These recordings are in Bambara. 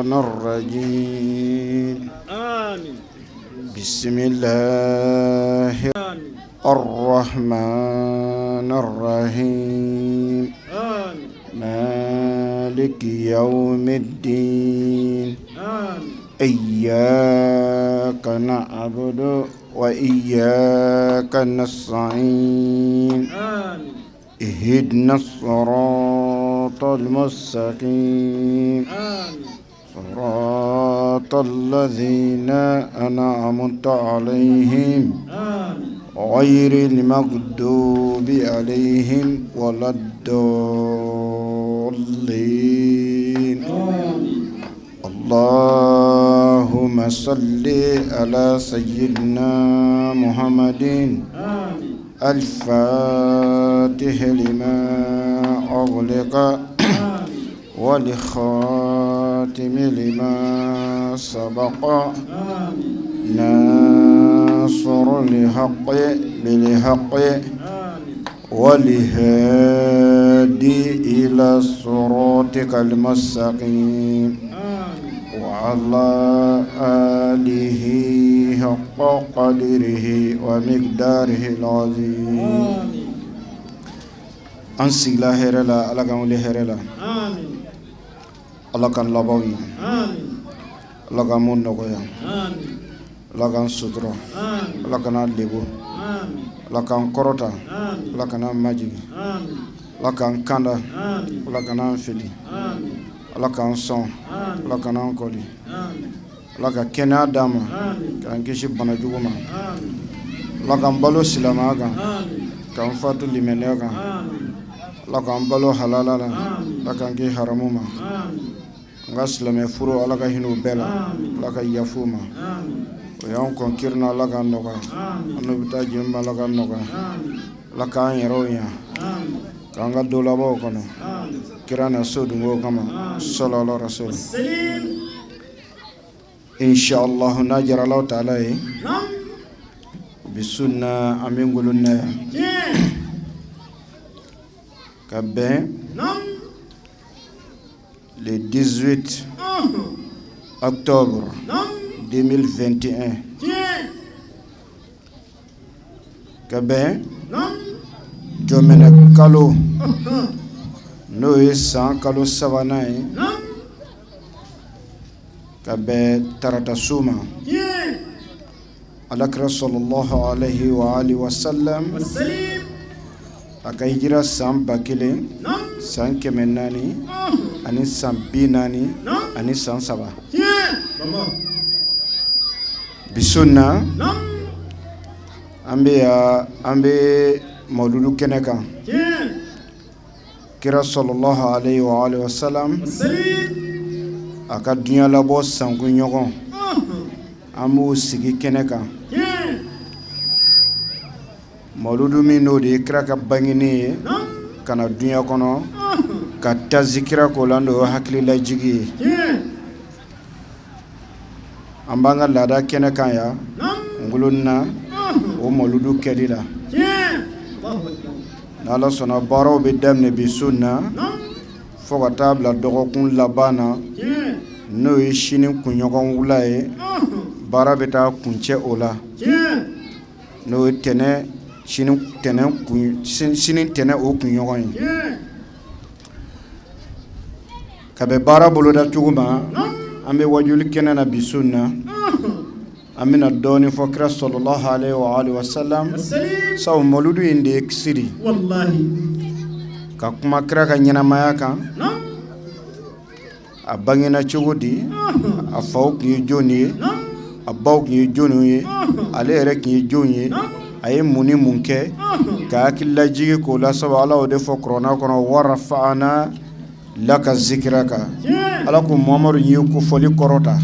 الشيطان الرجيم آمين. بسم الله الرحمن الرحيم آمين. مالك يوم الدين آمين. إياك نعبد وإياك نستعين آمين. اهدنا الصراط المستقيم آمين. صراط الذين أنعمت عليهم آمين. غير المغضوب عليهم ولا الضالين. اللهم صل على سيدنا محمد الفاتح لما أغلق والخاتم لما سبق ناصر الحق بالحق والهادي إلى صراطك المستقيم وعلى آله حق قدره ومقداره العظيم. أنسي لا هرلا ألا كان له هرلا ألا كان لبوي ألا كان من نقيا ألا كان سترة ألا كان لبو ألا كان كروتا ألا كان ماجي ألا كان كندا ألا كان فيلي ألا كان صون ألا كان كولي ألا كان كنا داما كان كيشي بنجوما ألا كان بالو سلامة كان فاتو لمنيا la kan balo halala la la kan ke haramuma nga silame furo ala ka hinu bela la ka yafuma o yan kon kirna la kan noka anu bita jemma la kan noka la kan yero ya kan ga dola bo kono kirana sodu ngo kama sallallahu rasul inshallah najara Allah taala bisunna amingulunna Kabin, le 18 octobre 2021. Kabin, Jomene Kalo, Noé San Kalo Savanaï, Kabin Taratasuma, Alakra sallallahu alayhi wa alihi wa sallam. Akahijira san 1000 san 400 ani san 40 ani san 7 bisunna ambe mauludu keneka kira sallallahu alayhi wa alihi wa sallam aka dunya labo sanku nyogon amu sigi keneka mauludu min no de kira ka bangini kana dunya kono ka tazikira ko lando hakli la jigi ambanga lada kene kan ya ngulunna o mauludu kedila nala sona baro be damne bi sunna fo ka tabla dogo kun labana no yi shini kunyogon wulaye bara beta kunche ola no tene sini tene o kun ɲɔgɔn ye ka bɛ baara boloda cogo ma an bɛ wajuli kɛnɛ na bi sun na an bɛna dɔɔnin fɔ kira sallallahu alaihi wa alihi wa sallam sabu mawludu in de ye siri ka kuma kira ka ɲɛnamaya kan a bangena cogo di a faw kun ye jɔnni ye a baw kun ye jɔnniw ye ale yɛrɛ kun ye jɔn ye a ye mun ni mun kɛ ka hakilila jigi k'o la sabu ala o de fɔ kurana kɔnɔ warafa'ana laka zikiraka ala ko muhamadu ye kofɔli kɔrɔta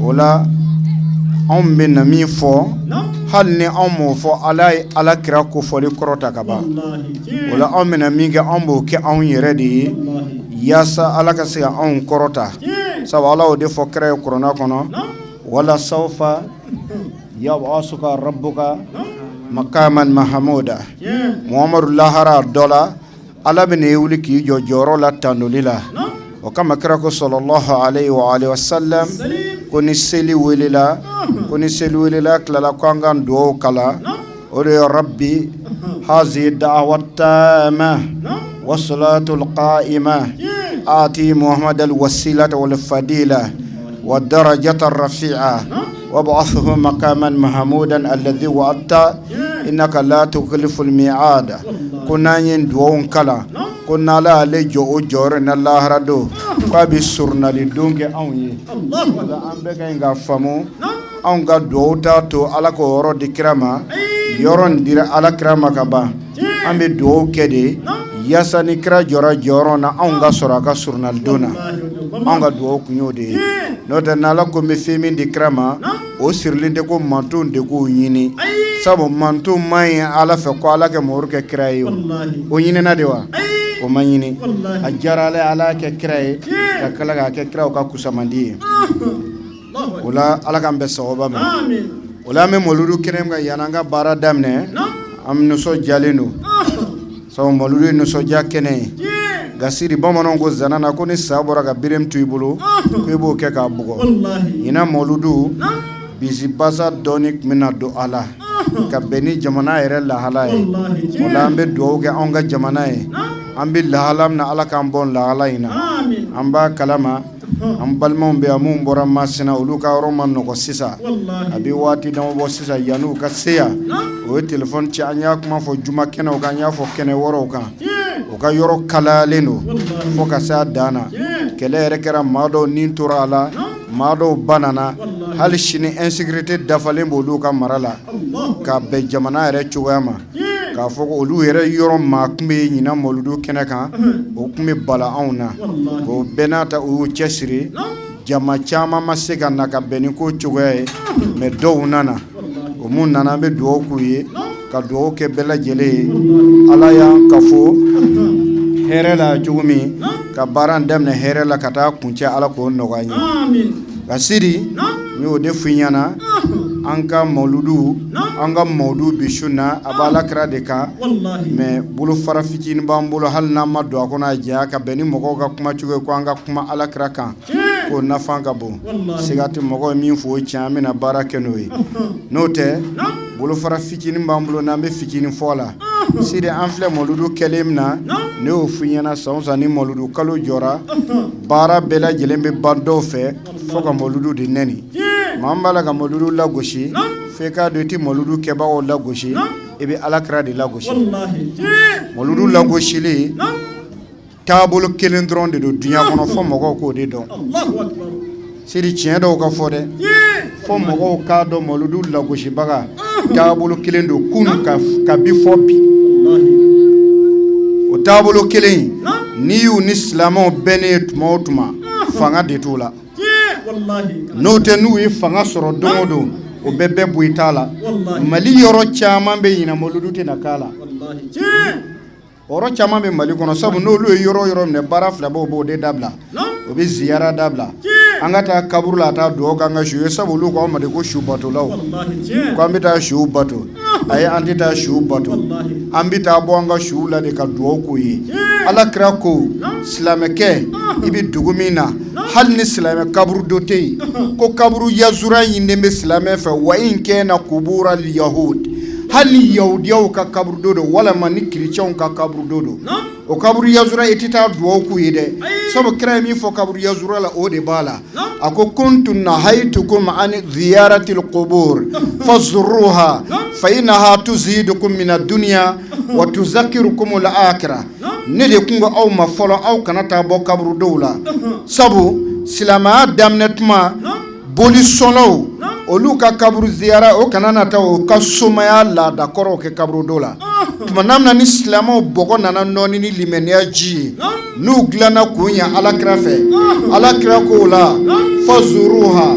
o la anw bɛ na min fɔ hali ni anw m'o fɔ ala ye ala kira kofɔli kɔrɔta ka ban o la anw bɛ na min kɛ anw b'o kɛ anw yɛrɛ de ye yaasa ala ka se ka anw kɔrɔta sabu ala o de fɔ kira ye kurana kɔnɔ wala sawfa yab'asuka rabbuka makaman mahamuda muhammadu lahara dɔ la ala bɛ na wuli k'i jɔ jɔyɔrɔ la tandoli la وكما كرك صلى الله عليه وآله وسلم كوني سلي وللا كلا كوانغان دو كلا أولي ربي هذه الدعوة التامة والصلاة القائمة آتي محمد الوسيلة والفضيلة والدرجة الرفيعة وابعثه مقاما محمودا الذي وعدت إنك لا تخلف الميعاد كنا يندوون كلا كنا لا لجو جورنا الله ردو قابي سرنا لدونك أوني الله أمبك إنغا فمو أونغا دوتا تو على كورو دي كراما يورون دير على كراما كبا أمبي دو كدي yasani kira joro na anga soraka surnal dona anga do kunyode no da nala ko me femi di krama o sirlinde ko mantun de ko yini sabo mantun mai ala fe ko ala ke morke krayo o yini na dewa o manyini ajarale ala ke kraye ka kala ga ke krayo ka kusamandi wala ala kan be sawoba ma amin wala me moludu kenem ga yananga bara damne am no so jaleno so malulu no soja kene gasiri bamanon go zanana ko ni sabora ga birem tuibulu ko bo ke ka bugo ina mauludu bisi basa donik mina do ala ka beni jamana ere la halaye wala ambe do ga onga jamana e ambi la halam na ala kan bon la halaina amba kalama am balmon be amum bora masina uluka roman no ko sisa abi wati damo bo sisa yanu ka seya o telephone ci anya kuma fo juma kene o ka nya fo kene woro kan o ka yoro kala leno fo ka sa dana kele rekera mado nintura ala mado banana hal shini insécurité dafalen bo luka marala ka be jamana ere chugama ka fo ko olu yere yoro ma kumbe nyina moludu kene kan o kumbe bala auna ko benata o chesiri jama chama masega na ka beni ko chugoye me do nana o mun nana be do ku ye ka do ke bela jele ala ya ka fo herela chugumi ka baran demne herela kata kunche ala ko noganye amin gasiri mi o de funyana anka mauludu anga maudu bishuna abala kra de ka me bulu fara fitini bambulo hal na madu akona ja ka beni mogo ka kuma chugo ko anga kuma ala kra kan ko nafanga bo sigati mogo min fo chami na barakenoyi note bulu fara fitini bambulo na be fitini fola sidi anfle mauludu kelemna ne o funyana sonza ni mauludu kalo jora bara bela jelembe bando fe foka mauludu de neni mambala ka mauludu la goshi feka do ti mauludu keba o la goshi ebe alakra de la goshi wallahi mauludu la goshi le tabulu kelendron de do dunya kono fo mogo ko de don Allahu akbar sidi chien do ka fo de fo mogo ka do mauludu la goshi baga tabulu kelendo kunu ka bi fopi wallahi o tabulu kelen ni yu ni islamo benet motuma fanga de tula wallahi note nu yi fanga soro domodo o bebe buitala mali yoro chama be yina moludu te nakala wallahi oro chama be mali kono sabu no lu yoro ne barafla bo de dabla o be ziyara dabla angata kaburula ta do ganga shu sabu lu ko amade ko shu bato law wallahi ko ambita shu bato ay andita shu bato ambita bonga shu la de ka do ko yi ala krako islameke ibi dugumina hal ni silame kaburu dote ko kaburu yazura yinde be silame fa wa in kana kubura al yahud hal yahudiyaw ka kaburu dodo wala man ni christian ka kaburu dodo o kaburu yazura etita do ku yede sabo krami fo kaburu yazura la o de bala ako kuntum nahaytukum an ziyarati al qubur fazruha fa inaha tuzidukum min ad-dunya wa tuzakkirukum al-akhirah ne de kunga aw ma folo aw kanata bo kaburu dowla sabu silama damnetma boli solo olu ka kaburu ziyara o kanana ta o ka somaya la dakoro ke kaburu dola manamna ni silama bogo nana noni ni limenia ji nu glana kunya alakra fe alakra ko la fazuruha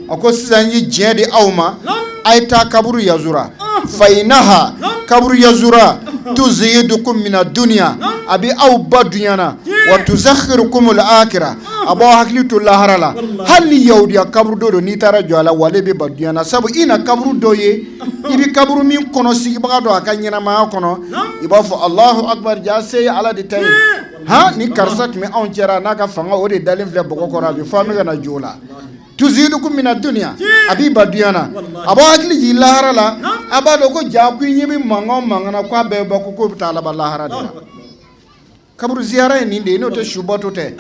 ako sizanyi jedi awma aita kaburu yazura fainaha kaburu yazura tuzidukum min ad-dunya abi aw badunyana wa tuzakhirukum al-akhirah abo haklitu laharala hali yawdi kabru dodo ni tara jwala wale be badunyana sabu ina kabru doye ibi kabru min kono sigi baga do akanyina ma kono iba fo Allahu akbar jase ala de tay ha ni karsa tun bɛ anw cɛra n'a ka fanga o de dalen filɛ bɔgɔ kɔrɔ a bɛ fɔ an bɛ ka na jo la tuzidukum mina dunya a b'i ba dunya na a b'a hakili jigin lahara la a b'a dɔn ko jaa ko i ɲɛ bɛ mankan o mankan na k'a bɛɛ ba ko k'o bɛ taa laban lahara de la kaburu ziyara ye nin de ye n'o tɛ subato tɛ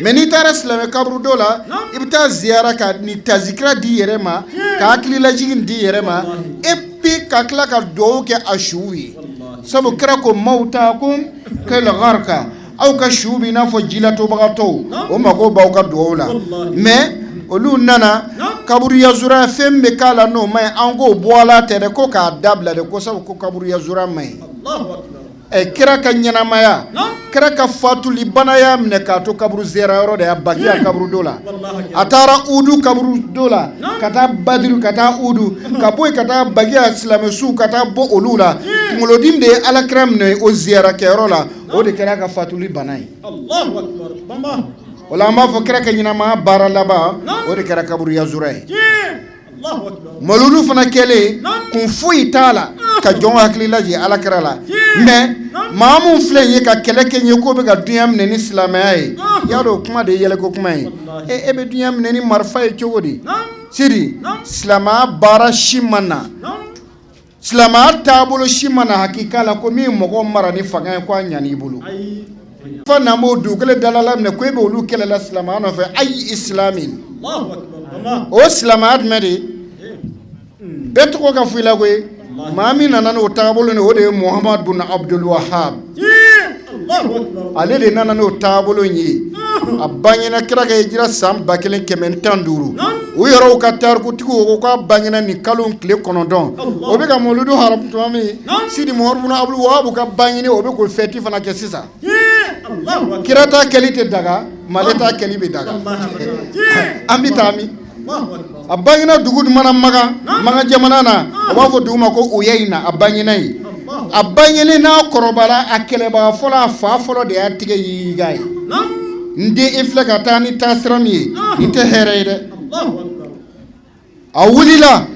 mɛ n'i taara silamɛ kaburu dɔ la i bɛ taa ziyara ka ni tazikira di yɛrɛ ma ka hakililajigin di yɛrɛ ma et puis ka tila ka dugawu kɛ a suw ye sabu kira ko mawtakum kal gharqa aw ka su bɛ i n'a fɔ jilatɔbagatɔw o mago b'aw ka dugawu la mais olu nana kaburu yazura fɛn bɛ k'a la n'o ma ɲi an k'o bɔ a la tɛ dɛ ko k'a dabila de ko sabu ko kaburu yazura ma ɲi kira ka ɲɛnamaya kira ka fatuli bana y'a minɛ k'a to kaburu zera yɔrɔ de y'a baki a kaburu dɔ la a taara udu kaburu dɔ la ka taa badiru ka taa udu ka bɔ yen ka taa baki a silamɛsuw ka taa bɔ olu la kunkolodimi de ye alakira minɛ o ziyara kɛyɔrɔ la o de kɛra ka fatuli bana ye o la an b'a fɔ kira ka ɲɛnamaya baara laban o de kɛra kaburu yazura ye malulu fana kɛlen kun foyi t'a la ka jɔn hakili lajɛ alakira la mais maa mun filɛ ye ka kɛlɛ kɛ ye k'o bɛ ka dunya minɛ ni silamɛya ye y'a dɔn kuma de ye yɛlɛko kuma ye e bɛ dunya minɛ ni marifa ye cogo di sidi silamɛya baara si ma na silamɛya taabolo si ma na hakika la ko min mɔgɔ mara ni fanga ye ko a ɲan'i bolo fa n'an b'o dugukolo dalala minɛ ko e bɛ olu kɛlɛla silamɛya nɔfɛ ayi islamin o silamɛya jumɛn de bɛɛ tɔgɔ ka fɔ i la koyi maa min nana n'o taabolo ni o de ye Muhammad bin Abdul Wahab ale de nana n'o taabolo ye a bangena kira ka hijira san 1415 u yɛrɛw ka tarikutigiw ko k'a bangena ni kalo tile 9 o bɛ ka mawuludu haram tuma min Sidi Muhammad bin Abdul Wahab ka bangeni o bɛ k'o fɛti fana kɛ sisan kira ta kɛli tɛ daga male ta kɛli bɛ daga an bɛ taa min a bangena dugu mana maga jamana na o b'a fɔ dugu ma ko Uyayna a bangena ye a bangeni n'a kɔrɔbara a kɛlɛbaga fɔlɔ a fa fɔlɔ de y'a tigɛ yiga ye n den i filɛ ka taa ni taasira min ye nin tɛ hɛrɛ ye dɛ a wulila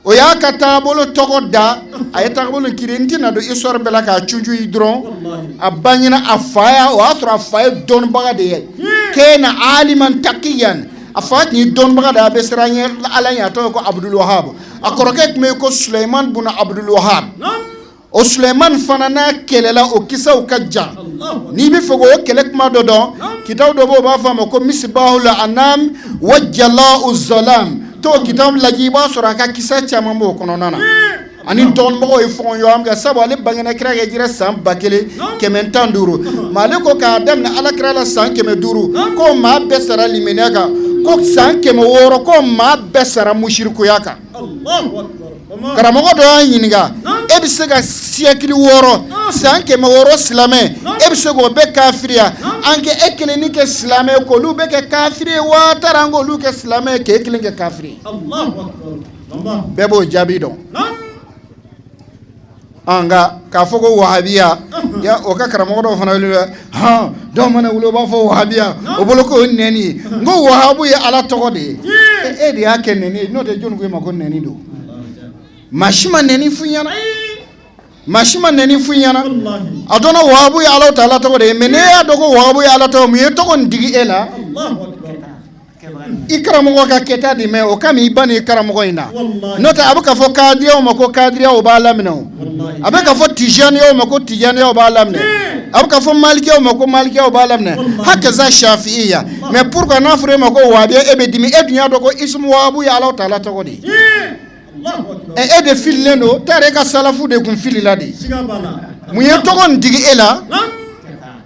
o y'a ka taabolo tɔgɔ da a ye taabolo kiri n tɛna don histoire bɛɛ la k'a cuncu yi dɔrɔn a bangena a fa ya o y'a sɔrɔ a fa ye dɔnnibaga de ye kana aliman taqiyan a fa tun ye dɔnnibaga de ye a bɛ siran ɲɛ ala ɲɛ a tɔgɔ ye ko Abdul Wahab a kɔrɔkɛ tun bɛ yen ko Suleiman bin Abdul Wahab o Suleiman fana n'a kɛlɛla o kisaw ka jan n'i bɛ fɛ k'o kɛlɛ kuma dɔ dɔn kitabu dɔ bɛ yen o b'a fɔ a ma ko Misbahul Anam wa Jala'u Zalam to kitabu lajɛ i b'a sɔrɔ a ka kisa caman b'o kɔnɔna na ani dɔnnibagaw ye fɔn ɲɔgɔn kan sabu ale bangena kira ka hijira san 1415 mais ale ko k'a daminɛ alakira la san 500 ko maa bɛɛ sara limaniya kan ko san 600 ko maa bɛɛ sara musirikuya kan karamɔgɔ dɔ y'a ɲininka e bɛ se ka siyɛkili 6 san 600 silamɛ e bɛ se k'o bɛɛ kafiriya an kɛ e kelen ni kɛ silamɛ ye k'olu bɛ kɛ kafiri ye wa taara an k'olu kɛ silamɛ ye k'e kelen kɛ kafiri ye bɛɛ b'o jaabi dɔn nka k'a fɔ ko wahabiya o ka karamɔgɔ dɔw fana wele dɔw mana wele o b'a fɔ wahabiya o bolo ko o ye nɛni ye n ko wahabu ye ala tɔgɔ de ye e de y'a kɛ nɛni ye n'o tɛ jɔnni ko e ma ko nɛni don maa si ma nɛni f'u ɲɛna maa si ma nɛni f'u ɲɛna a dɔnna wahabu ye ala ta ala tɔgɔ de ye mais n'e y'a dɔn ko wahabu ye ala tɔgɔ mun ye tɔgɔ nin digi e la i karamɔgɔ ka kɛta de mɛn o kami i ba ni karamɔgɔ in na n'o tɛ a bɛ ka fɔ kadiriyaw ma ko kadiriyaw b'a laminɛ o a bɛ ka fɔ tijaniyaw ma ko tijaniyaw b'a laminɛ a bɛ ka fɔ malikiyaw ma ko malikiyaw b'a laminɛ hakaza shafi'iya mais pourquoi n'a fɔra e ma ko wahabiya e bɛ dimi e dun y'a dɔn ko ismu wahabu ye ala ta'ala tɔgɔ de ye e de fililen don taara e ka salafu de kun filila de mun ye tɔgɔ nin digi e la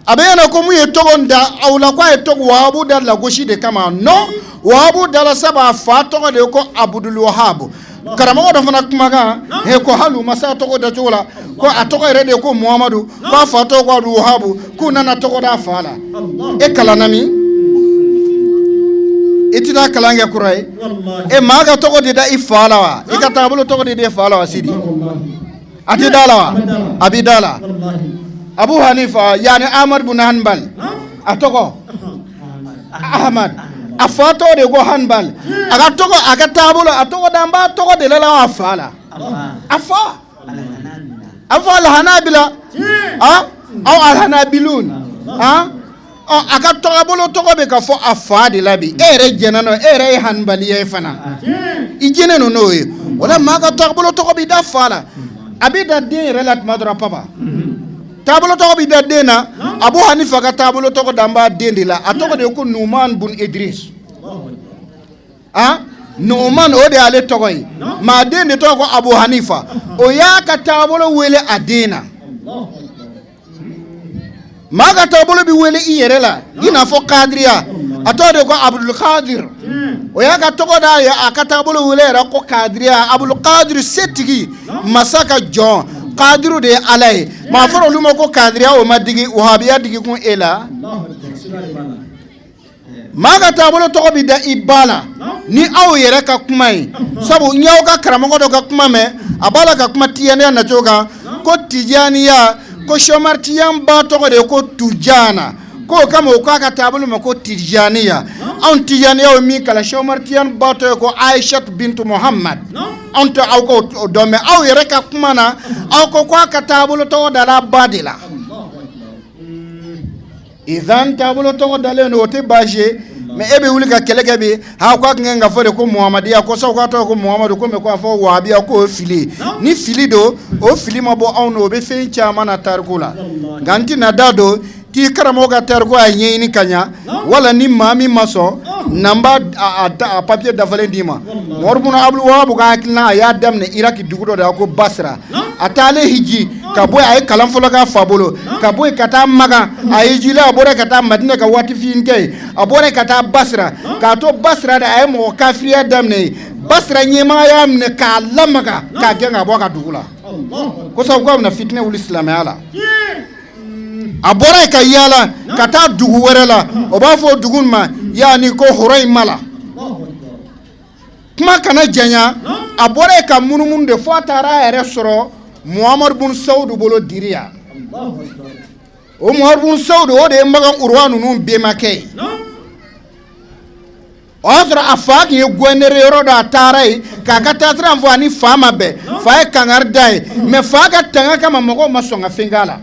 a bɛ ɲɛna ko mun ye tɔgɔ nin da aw la ko a ye tɔgɔ wahabu da lagosi de kama non wahabu dala sabu a fa tɔgɔ de ye ko Abdul Wahab karamɔgɔ dɔ fana kumakan ko hali u ma se a tɔgɔ da cogo la ko a tɔgɔ yɛrɛ de ye ko Muhamadu ko a fa tɔgɔ ko Abdul Wahab k'u nana tɔgɔ da a fa la e kalanna min i tɛ taa kalan kɛ kura ye maa ka tɔgɔ de da i fa la wa i ka taabolo tɔgɔ de da i fa la wa Sidi a tɛ da la wa a bɛ da la Abu Hanifa yani Ahmad bin Hanbal a tɔgɔ Ahmad a fa tɔgɔ de ko Hanbal a ka tɔgɔ a ka taabolo a tɔgɔ da an b'a tɔgɔ de la a fa la a fa al-Hanabila aw al-Hanabilun aka tɔgɔbolo tɔgɔ bɛ ka fɔ a fa de la bi e yɛrɛ jɛnna n'o e yɛrɛ ye hanbaliya ye fana i jɛnnen n'o ye o la maa ka tɔgɔbolo tɔgɔ bɛ da fa la a bɛ da den yɛrɛ la tuma dɔ papa taabolo tɔgɔ bɛ da den na Abu Hanifa ka taabolo tɔgɔ da n b'a den de la a tɔgɔ de ye ko Numan bun Idris Numan o de y'ale tɔgɔ ye maa den de tɔgɔ ko Abu Hanifa o y'a ka taabolo wele a den na maa ka taabolo bɛ wele i yɛrɛ la i n'a fɔ kadiriya a tɔgɔ de ko Abdul Qadir o y'a ka tɔgɔ da ye a ka taabolo wele yɛrɛ ko kadiriya Abdul Qadir setigi masa ka jɔn Qadiru de ye Ala ye maa fɔra olu ma ko kadiriya o ma digi wahabiya digi kun e la maa ka taabolo tɔgɔ bɛ da i ba la ni aw yɛrɛ ka kuma ye sabu n y'aw ka karamɔgɔ dɔ ka kuma mɛn a b'a la ka kuma tijaniya nacogo kan ko tijaniya ko Shomartiyan ba tɔgɔ de ye ko Tujana k'o kama o k'a ka taabolo ma ko tijaniya anw tijaniya ye min kalan Shomartiyan ba tɔgɔ ye ko Aishat bintu Muhammad anw tɛ aw k'o dɔn mɛ aw yɛrɛ ka kuma na aw ko k'a ka taabolo tɔgɔ dala ba de la idan taabolo tɔgɔ dalen don o tɛ baasi ye mɛ e bɛ wuli ka kɛlɛ kɛ bi k'a kan ka fɔ de ko Muhamadiya ko sabu k'a tɔgɔ ko Muhamadu ko mɛ k'a fɔ wahabiya k'o ye fili ni fili don o fili ma bɔ anw na o bɛ fɛn caman na tariku la nka n tɛna da don k'i karamɔgɔ ka tariku a ɲɛɲini ka ɲa wala ni maa min ma sɔn n'an b'a a papiye dafalen d'i ma Muhamadu bun Abdul Wahab ka hakilina a y'a daminɛ Iraki dugu dɔ de la ko Basra a taalen hiji ka bɔ a ye kalan fɔlɔ k'a fa bolo ka bɔ yen ka taa Magan a ye hijila a bɔra ka taa Madina ka waati fitini kɛ yen a bɔra ka taa Basra k'a to Basra de a ye mɔgɔ kafiriya daminɛ yen Basra ɲɛmaa y'a minɛ k'a lamaga k'a gɛn ka bɔ a ka dugu la ko sabu k'a bɛna fitinɛ wuli silamɛya la a bɔra ka yaala ka taa dugu wɛrɛ la o b'a fɔ dugu ma yaani ko Horoyimala kuma kana janya a bɔra ka munumunu de fɔ a taara a yɛrɛ sɔrɔ Muhamadu bun Saudu bolo diriya o Muhamadu bun Saudu o de ye Magan Urwa ninnu bɛnbakɛ ye o y'a sɔrɔ a fa tun ye gɔnɛrɛ yɔrɔ dɔ a taara yen k'a ka taasira fɔ ani fa ma bɛn fa ye kangari da ye mɛ fa ka tanga kama mɔgɔw ma sɔn ka fɛn k'a la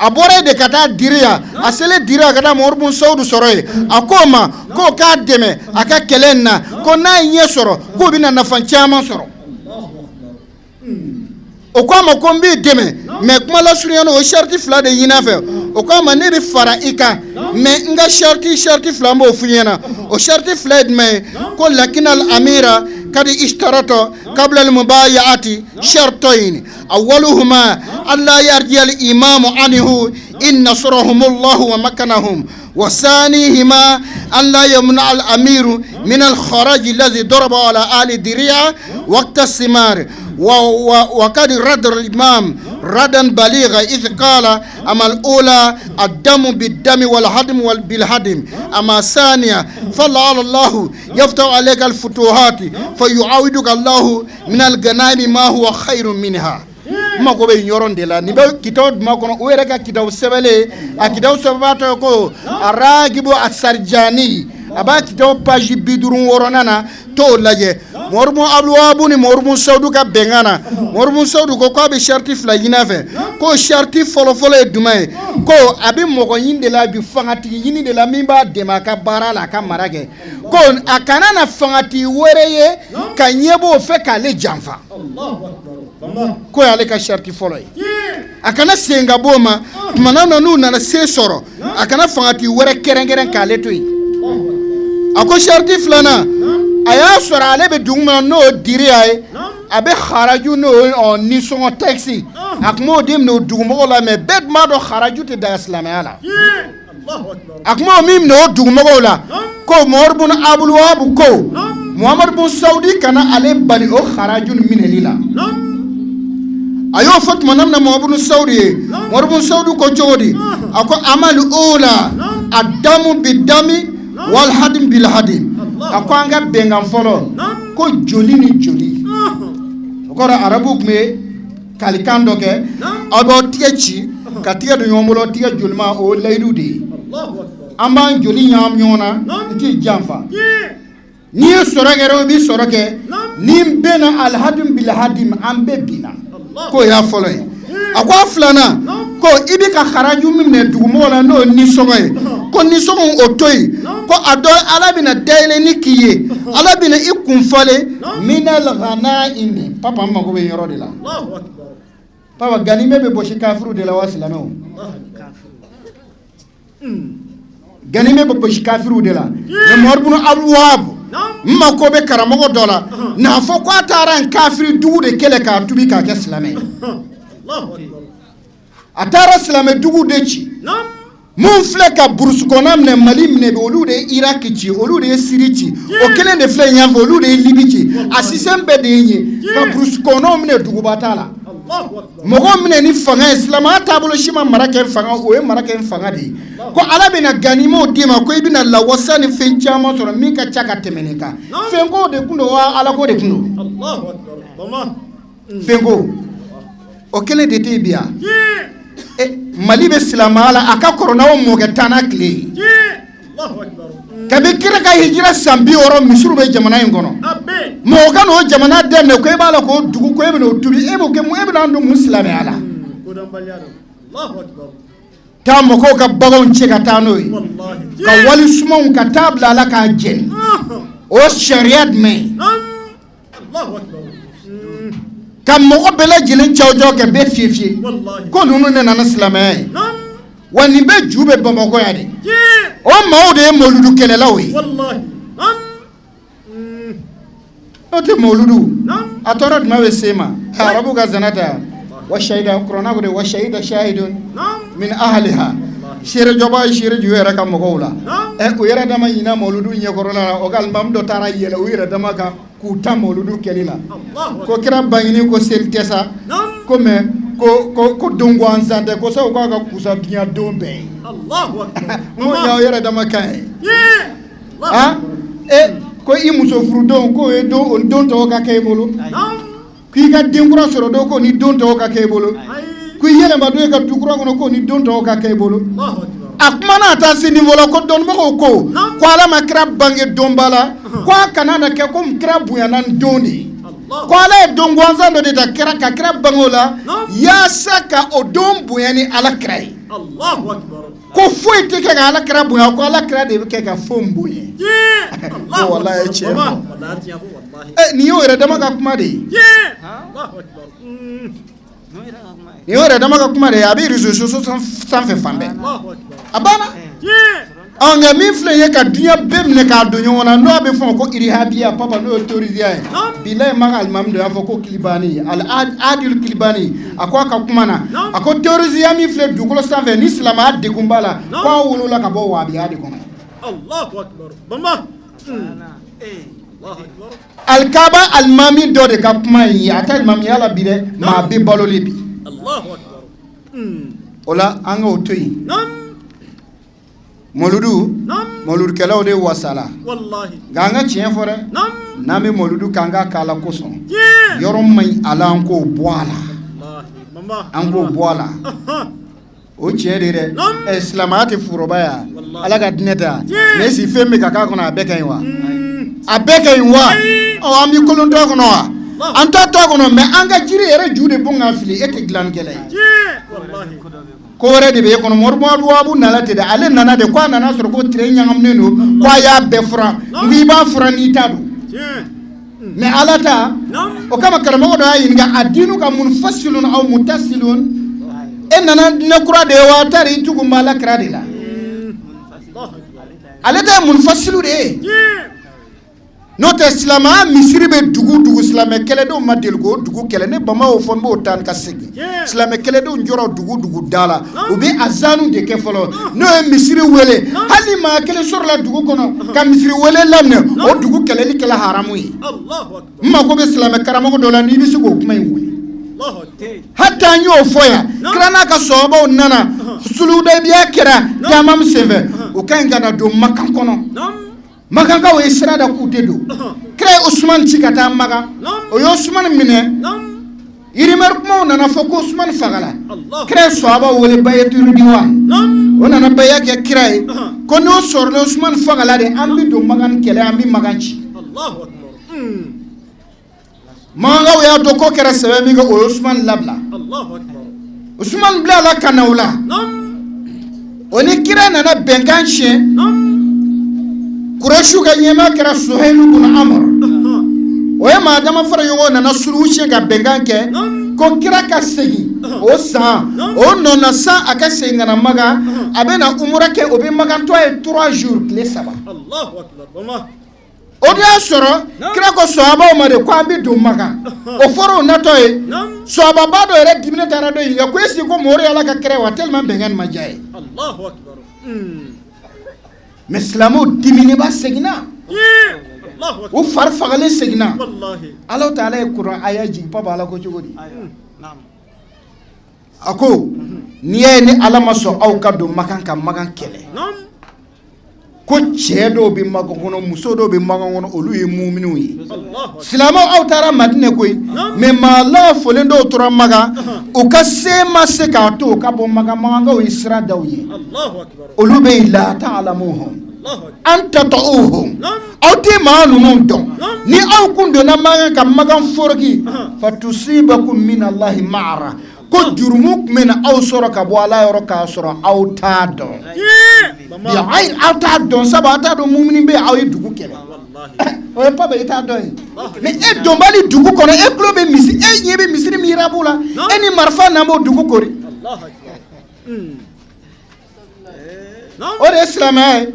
a bɔra de ka taa diriya a selen diriya ka taa Muhamadu bun Saudu sɔrɔ yen a k'o ma k'o k'a dɛmɛ a ka kɛlɛ in na ko n'a ye ɲɛ sɔrɔ k'o bɛna nafa caman sɔrɔ o k'a ma ko n b'i dɛmɛ mɛ kuma lasurunya o sariti fila de ɲini a fɛ o k'a ma ne bɛ fara i kan mɛ n ka sariti fila n b'o f'i ɲɛna o sariti fila ye jumɛn ye ko lakinal amira kadi ishtarata qabla al-mubaya'ati shartayn awwaluhuma alla yarji al-imamu anhu in nasrahum Allah wa makanahum wa sanihima an la yamna al-amiru min al-kharaj alladhi daraba ala ali diriya waqta as-simar وقد رد الإمام ردا بليغا إذ قال أما الأولى الدم بالدم والهدم بالهدم أما الثانية فلعل الله يفتح عليك الفتوحات فيعاودك الله من الغنائم ما هو خير منها ma ko be nyoron de la ni be kitaw ma kono o yere ka kitaw sebele a kitaw sebato ko aragibu asarjani aba kitaw page bidurun woronana to laje Muhamadu Abdul Wahab ni Muhamadu Saudu ka bengana Muhamadu Saudu ko be sharti fla yina fe ko sharti folo e dumay ko abi mogo yinde la bi fangati yini de la mimba de maka bara la ka marage ko akana na fangati wereye ka nyebo fe ka le janfa ko yale ka sharti folo akana senga boma manana nu na se soro akana fangati were kerengeren ka le toyi ako sharti flana aya sora ale be dungma no diri ay abe kharaju no on ni son taxi akmo dim no dugmo la me bed ma do kharaju te da islam ala akmo mim no dugmo la ko Muhamadu bun Abdul Wahab ko Muhamadu bun Saudi kana ale bali o kharaju min lila ayo fat manam na Muhamadu bun Saudi Muhamadu bun Saudi ko jodi ako amal ula adamu bidami wal hadim bil hadim ako anga bengan folo ko joli ni joli ko arabu me kalikando ke abo tiechi katia do yomulo tia jolma o leydudi amba joli nyam nyona ti jamfa ni soragero bi soroke ni bena al hadim bil hadim ambe bina ko ya folo ako aflana ko ibi ka kharaju minne dugumo la no ni sogoy ko ni sogon o toy ko ado ala bina dayle ni kiye ala bina ikun fale minal ghanaim papa ma ko be yoro de la Allahu akbar papa ganime be bo kafiru de la wasilamo ganime be bo kafiru de la ne morbunu abwab ma ko be karamogo dola na fo ko ataran kafiri dugu de kele ka tubi ka ke islamé Allahu akbar atara silame dugu de ci mun filɛ ka burusu kɔnɔ minɛ Mali minɛ olu de ye Iraki ci olu de ye Siri ci o kelen de filɛ ɲɛfɛ olu de ye Libi ci a système bɛɛ de ye ɲɛ ka burusu kɔnɔ minɛ duguba t'a la mɔgɔ minɛ ni fanga ye silamɛya taabolo si ma mara kɛ fanga o ye mara kɛ fanga de ye ko Ala bɛna ganimaw d'i ma ko i bɛna lawasa ni fɛn caman sɔrɔ min ka ca ka tɛmɛ nin kan fɛnko de kun don wa Ala ko de kun don fɛnko o kelen de tɛ bi yan Mali be silamaya la aka korona o moge tana kile Allahu akbar kabe kira ka hijira sambi oro misuru be jamana in kono mo ka no jamana demne ko e bala ko dugu ko e be no tubi e bo ke mo e be no muslime ala ko dan baliado Allahu akbar ta mo ko ka bagon ce ka tano yi ka wali sumon ka tabla la ka jeni o shariat me Allahu akbar kam mo bela jilin chawjo ke be fifi ko nunu ne na islamé wani be jube bamako ya de o mawde moludu kelela wi wallahi o te moludu atorad ma wesema arabu ga zanata wa shahida qur'ana ko de wa shahida shahidun min ahliha shire joba shire juwera kam ko wala e o yera dama ina moludu nye korona o gal mam do tara yele o yera dama ka ku tamoludu kelila ko kira bangini ko sel kesa ko me ko dongo ansante ko so ko ka kusa biya dombe Allahu akbar mo ya yera dama kai ha ko i muso furu don ko e do on don to ka kay bolo ki ga dingura soro do ko ni don to ka kay bolo ku yele ma do ka dukura ko ni don to ka kay bolo akmana ta sini vola ko don mo ko ala makra bange dombala ko kanana ke ko mkra buyanan doni ko ala don gwanzando de ta kra ka kra bangola ya saka o don buyani ala krai Allahu akbar ko foi te ka ala kra buya ko ala kra de ke ka fombuye Allah wallahi che wallahi ni yo era dama ka kuma de Allahu akbar ni yo era dama ka kuma de abi réseaux sociaux sans fait fambe abana on a mis flé ka dunya bemne ka donyo na no be fon ko irihabia papa no autorisé bilay magal mam do afo ko klibani al adil klibani akwa ka kumana ako autorisé mi flé du ko sanve ni islama de kumbala ko wulu la ka bo wa bi adi ko Allahu akbar bamba Allahu akbar al kaba al mami do de ka kuma yi ata mami ala bi de ma be balo lebi Allahu akbar ola anga otoyi moludu kelaw de wasala wallahi ganga cien fore nami moludu kanga kala koson yorom may ala anko boala wallahi anko boala o cien de islamati furobaya ala ga dineta mesi femme kaka kona abeka wa o ami kolon to kono wa anto to kono me anga jiri ere jude bonga fili ete glan kele wallahi ko wore de be kono morbo abu nalate de ale nana de kwa nana soro ko tre nyangam neno kwa ya be fra mbi ba fra ni tadu me alata o kama karamo do ayi nga adinu ka munfasilun aw mutasilun enana ne kura de wa tari tugu mala krade la alata munfasilu de notre islama misiri be dugu islame kele do madelgo dugu kele ne bama o fon bo tan ka segi islame kele do njoro dugu dala o be azanu de ke folo no misiri wele hali ma kele sor la dugu kono ka misiri wele lamne o dugu kele ni kala haramu yi Allahu akbar ma ko be islame karamo do la ni bi sugo kuma yi wuli Allahu akbar hatta nyo foya krana ka sobo nana sulu de biya kera tamam seve o kan gana do makan kono Makanga we sirada kutedo kre Usman chikata maga o Usman mine irimer kuma nana foko Usman fagala kre swaba wole bayetu diwa ona na bayake kray ko no sorle Usman fagala de ambi do magan kele ambi maganchi Allahu akbar manga we to ko kere sebe mi go Usman labla Allahu akbar Usman bila la kanaula oni kira nana benkan shen Quraishu ga nyema kira Suhail ibn Amr oye ma dama fara yogo nana suru shen ga benkan ke ko kira ka segi o san o nona san aka sengana maga abena umra ke obi maga to e 3 jours clé saba Allahu akbar bama o dia soro kira ko sahaba o mare ko ambi do maga o foro na to e sahaba ba do re dimine tara do ya ko esi ko mori ala ka kire wa tellement bengan majaye Allahu akbar mislamo dimine ba segina Allahu akbar o farfagale segina wallahi Allah taala e Qur'an ayaji papa ala ko jogodi ako niye ni ala maso aw ka do makan ka makan kele ko chedo bi mago kono muso do bi mago kono olu ye mu'minu yi silama aw tara madine koy me mala folendo tora maga o ka sema se ka to ka bo maga maga o isra dawye Allahu akbar olu be la ta'lamuhum anta ta'uhum aw te manu non don ni aw kundo na maga ka maga forki fatusibakum min Allah ma'ara ko jurumu mena aw soro ka bo ala yoro ka soro aw ta don ya ay aw ta don saba ta don mumini be aw dugu kele o e pa be ta don mais e don bali dugu kono e klo be misi e nyebe misiri mirabula eni marfa na mo dugu kori Allahu akbar o de islamay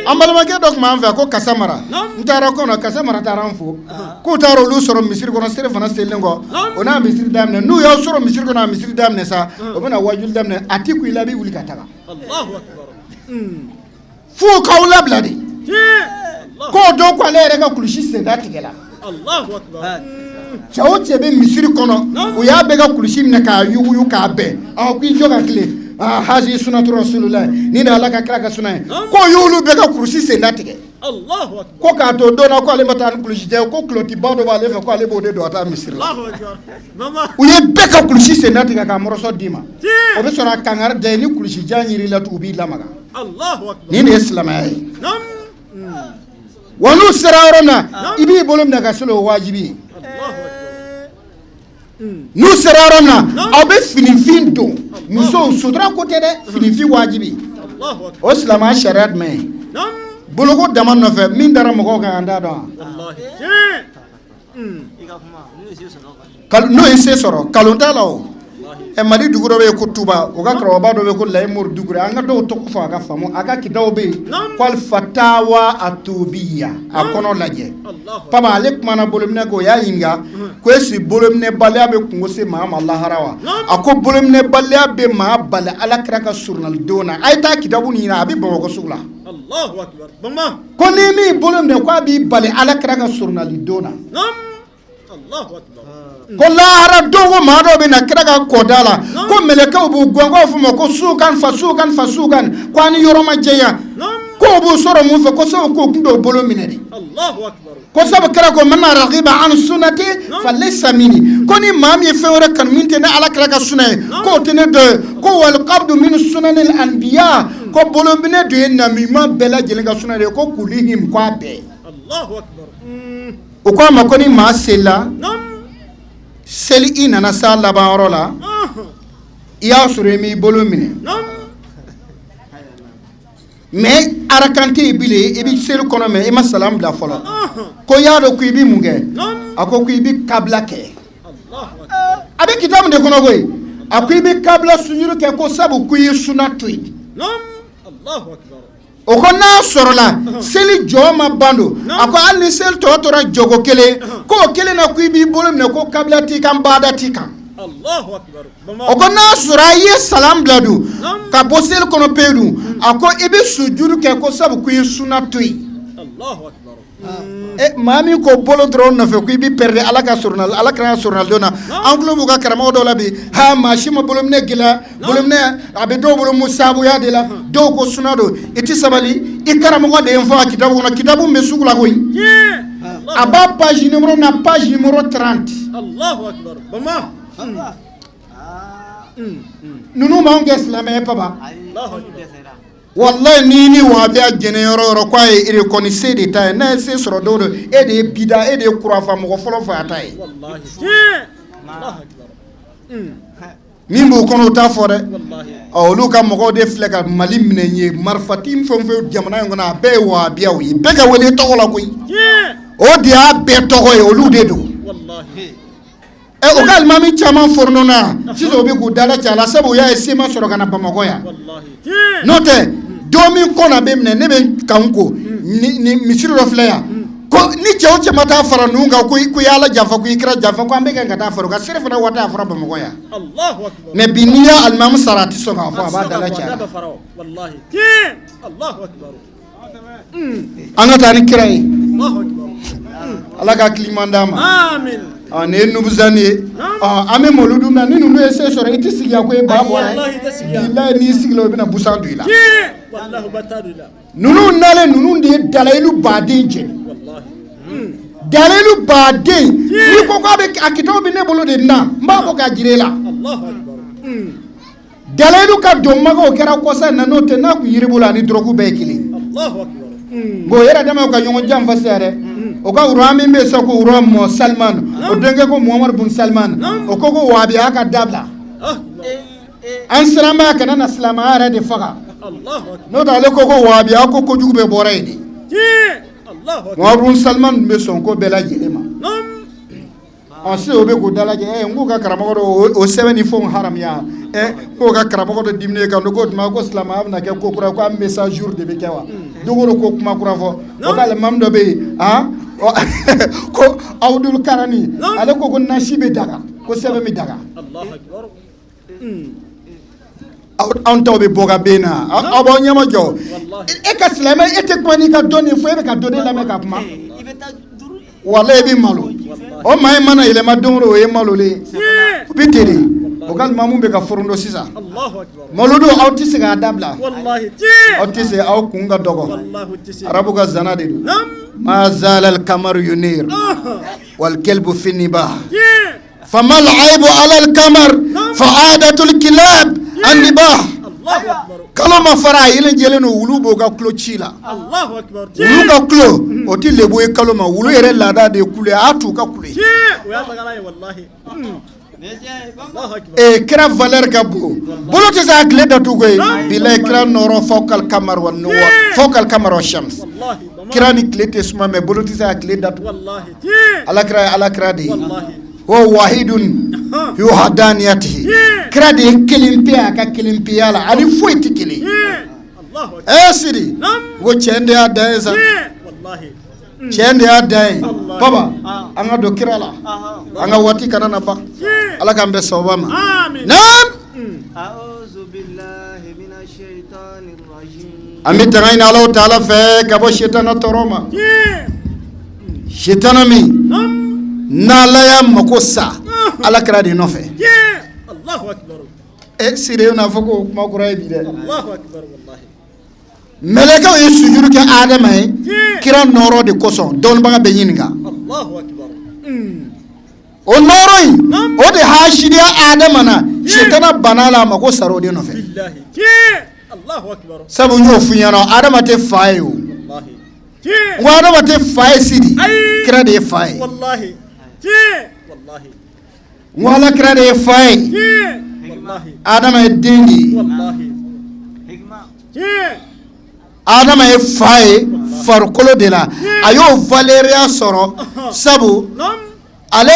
ambalama ke dok ma anfa ko kasamara ntara kono kasamara taranfo ko taro lu soro misiri kono sere fana selengo ona misiri damne nu yo soro misiri kono misiri damne sa o bana wajul damne atiku ilabi wuli kataga Allahu akbar fu kawla bladi ko do ko ale rega kulushi senda tigela Allahu akbar chawo chebe misiri kono o ya bega kulushi mne ka yugu ka be a ku joga kle hazi sunatu rasulullah ni na alaka kraka sunay ko yulu bega kulushi senda tige Allahu akbar ko ka to dona ko ale matan kulushi je ko kloti bado wale fe ko ale bode do ata misiri Allahu akbar mama o ye bega kulushi senda tige ka moroso dima o be sora kangar de ni kulushi janyiri la tubi lamaga Allahu akbar ni ne islamay nam wanu sirarona ibi bolum daga solo wajibi Allahu akbar nu sirarona abe finifin do muso sudra côté de finifi wajibi Allahu akbar o islama shariat me nam bologo daman no fe min dara mo ko ga anda do wallahi kal no ese soro kalonta lawo e mari duguro be ko tuba o ga kro ba do be ko lay mur dugure anga do to ko fa ga famo aga kidaw be kwal fatawa atubiya akono laje paba lek mana bolumne go ya yinga ko esi bolumne balya be ko se ma Allah harawa ako bolumne balya be ma bal ala kraka surnal dona ay ta kidabu ni na abi bo ko sugla Allahu akbar mama ko ni mi bolumne ko abi bal ala kraka surnal dona nam Allahu akbar ko lahara dogo ma do be na kira ga kodala ko meleka bu gongo fumo ko sukan ko ani yoro ma jeya ko bu soro mu fe ko so ko kundo bolo minedi Allahu akbar ko sab kira ko man ragiba an sunnati falaysa minni ko ni mam ye fewre kan min tene ala kira ga sunay ko tene de ko wal qabdu min sunanil anbiya ko bolo minedi na mi ma bela jele ga sunay ko kulihim ko abe Allahu akbar o ko ma ko ni ma sela seli inana sa laban la iya suru mi bolo mine mais arakante bile e bi sel kono me e ma salam da folo ko yaado ku ibi munge ako ku ibi kabla ke abe kitam de kono goy aku ibi kabla sunyuru ke ko sabu ku yi sunatui Allahu akbar o ko na sorola seli joma bando ako alni sel to tora jogo kele ko kele na ku ibi bolo mine ko kabla ti kan bada ti kan Allahu akbar o ko na sura ye salam bladu ka bosel kono pedu ako ibe sujuru ke ko sabu ku sunatui Allahu akbar e mami ko bolo dron na fe ku ibi perde alaka surnal alaka surnal dona anglo buga karama do labi ha mashima bolom ne gila bolom ne abe do bolom musabu ya de la do ko sunado iti sabali ikarama ko de info kitabu na kitabu mesugula koy aba page numéro na page numéro 30 Allahu akbar mama nunu ma nge islamé papa Allahu akbar wallahi nini wa biya jene yoro kwa e reconnaissez de ta na se soro do e de bida e de kurafa mo folo fa ta e wallahi Allahu akbar min b'u kɔnɔ u t'a fɔ dɛ wallahi olu ka mɔgɔw de filɛ ka Mali minɛ ye marifati fɛn fɛn jamana in kɔnɔ a bɛɛ ye wahabiyaw ye bɛɛ ka wele tɔgɔ la koyi o de y'a bɛɛ tɔgɔ ye olu de don wallahi o ka alimami caman forondonna sisan o bɛ k'u dala cɛ a la sabu u y'a ye se ma sɔrɔ ka na Bamakɔ yan wallahi n'o tɛ don min kɔ na bɛ minɛ ne bɛ kan ko ni misiri dɔ filɛ yan ko ni cɛ o cɛ ma taa fara ninnu kan ko i y'Ala janfa ko i kira janfa ko an bɛ kɛ ka taa fara o kan sere fana waati a fɔra Bamakɔ yan Allahu akbar mais bi n'i y'a alimami sara a tɛ sɔn k'a fɔ a b'a dala cɛ a la wallahi Allahu akbar an ka taa ni kira ye Allahu akbar Ala ka hakiliman d'a ma amin nin ye nubuzani ye an bɛ mawuludu na ni ninnu ye se sɔrɔ i tɛ sigi yan ko i ba bɔra wallahi tɛ sigi yan bilahi n'i sigila o bɛna busan don i la wallahi batadu la ninnu nalen ninnu de ye dalayilu baden jeni wallahi dalayilu baden n'i ko k'a bɛ a kitabu bɛ ne bolo de na n b'a fɔ k'a jira e la Allahu akbar dalayilu ka don magaw kɛra kɔsa in na n'o tɛ n'a kun yiri bolo ani dɔrɔgu bɛɛ ye kelen Allahu akbar bon o yɛrɛ dama o ka ɲɔgɔn janfa sisan dɛ o ka wura min bɛ yen sisan ko wura mɔ Salman o denkɛ ko Muhamadu bun Salman o ko wahabiya ka dabila an siranbaya kana na silamɛya yɛrɛ de faga Allahu akbar n'o tɛ ale ko wahabiya ko kojugu bɛ bɔra yen de Allahu akbar Muhamadu bun Salman bɛ sɔn ko bɛɛ lajɛlen ma sisan o bɛ k'o dalajɛ n k'o ka karamɔgɔ dɔ o sɛbɛn ni fɛnw haramuya k'o ka karamɔgɔ dɔ dimine kan k'o tuma ko silamɛya bɛna kɛ ko kura ko an mise à jour de bɛ kɛ wa don o don ko kuma kura fɔ o ka alimami dɔ bɛ yen ko Abdul Karani ale ko nasi bɛ daga ko sɛbɛn bɛ daga Allahu akbar anw taw bɛ bɔ ka ben na aw b'aw ɲɛma jɔ e ka silamɛ e tɛ kuma n'i ka dɔnni fɔ e bɛ ka dɔ de lamɛn ka kuma wala e bɛ malo o maa in mana yɛlɛma don o don o ye malolen ye o bɛ ten de o ka alimamu bɛ ka forondo sisan Allahu akbar malo don aw tɛ se k'a dabila wallahi aw tɛ se aw kun ka dɔgɔ wallahi tisi arabu ka zana de don ma zala al-kamaru yunir wal kelbu fi nibah fama al-aibu ala al-kamar fa aadatul kilab an-nibah Allahu akbar kalo ma fara a yelen jɛlen don wulu b'o ka tulo ci la Allahu akbar wulu ka tulo o tɛ lebu ye kalo ma wulu yɛrɛ laada de ye kule a y'a t'u ka kule o y'a tagala ye wallahi Allahu akbar kira valeur ka bon bolo tɛ se a tile datugu koyi bilahi kira nɔrɔ fawqal kamar wa shams wallahi kira ni tile tɛ suma mais bolo tɛ se a tile datugu wallahi alakira ye alakira de ye wallahi o wahidun fi hadaniyatihi kira de ye kelen pe a ka kelen peya la ani foyi tɛ kelen Allahu akbar sidi ko cɛ de y'a dan ye sa wallahi cɛ de y'a dan ye baba an ka don kira la an ka waati kana na ban ala k'an bɛ sababa ma amin naam a'udhu billahi minash shaitanir rajim an bɛ tanga ɲini Alahu Taala fɛ ka bɔ sitana tɔɔrɔ ma sitana min n'Ala y'a mako sa alakira de nɔfɛ Allahu akbar sire n'a fɔ ko kuma kura ye bi dɛ Allahu akbar wallahi mɛlɛkɛw ye sujuru kɛ Adama ye kira nɔrɔ de kosɔn dɔnnibaga bɛ ɲininka Allahu akbar o nɔrɔ in o de hasidiya Adama na sitana bana la a mako sara o de nɔfɛ billahi Allahu akbar sabu n y'o f'i ɲɛna Adama tɛ fa ye o wallahi n ko Adama tɛ fa ye sidi kira de ye fa ye wallahi wallahi n ko alakira de ye fa ye wallahi Adama ye den de ye wallahi Adama ye fa ye farikolo de la a y'o valeriya sɔrɔ sabu ale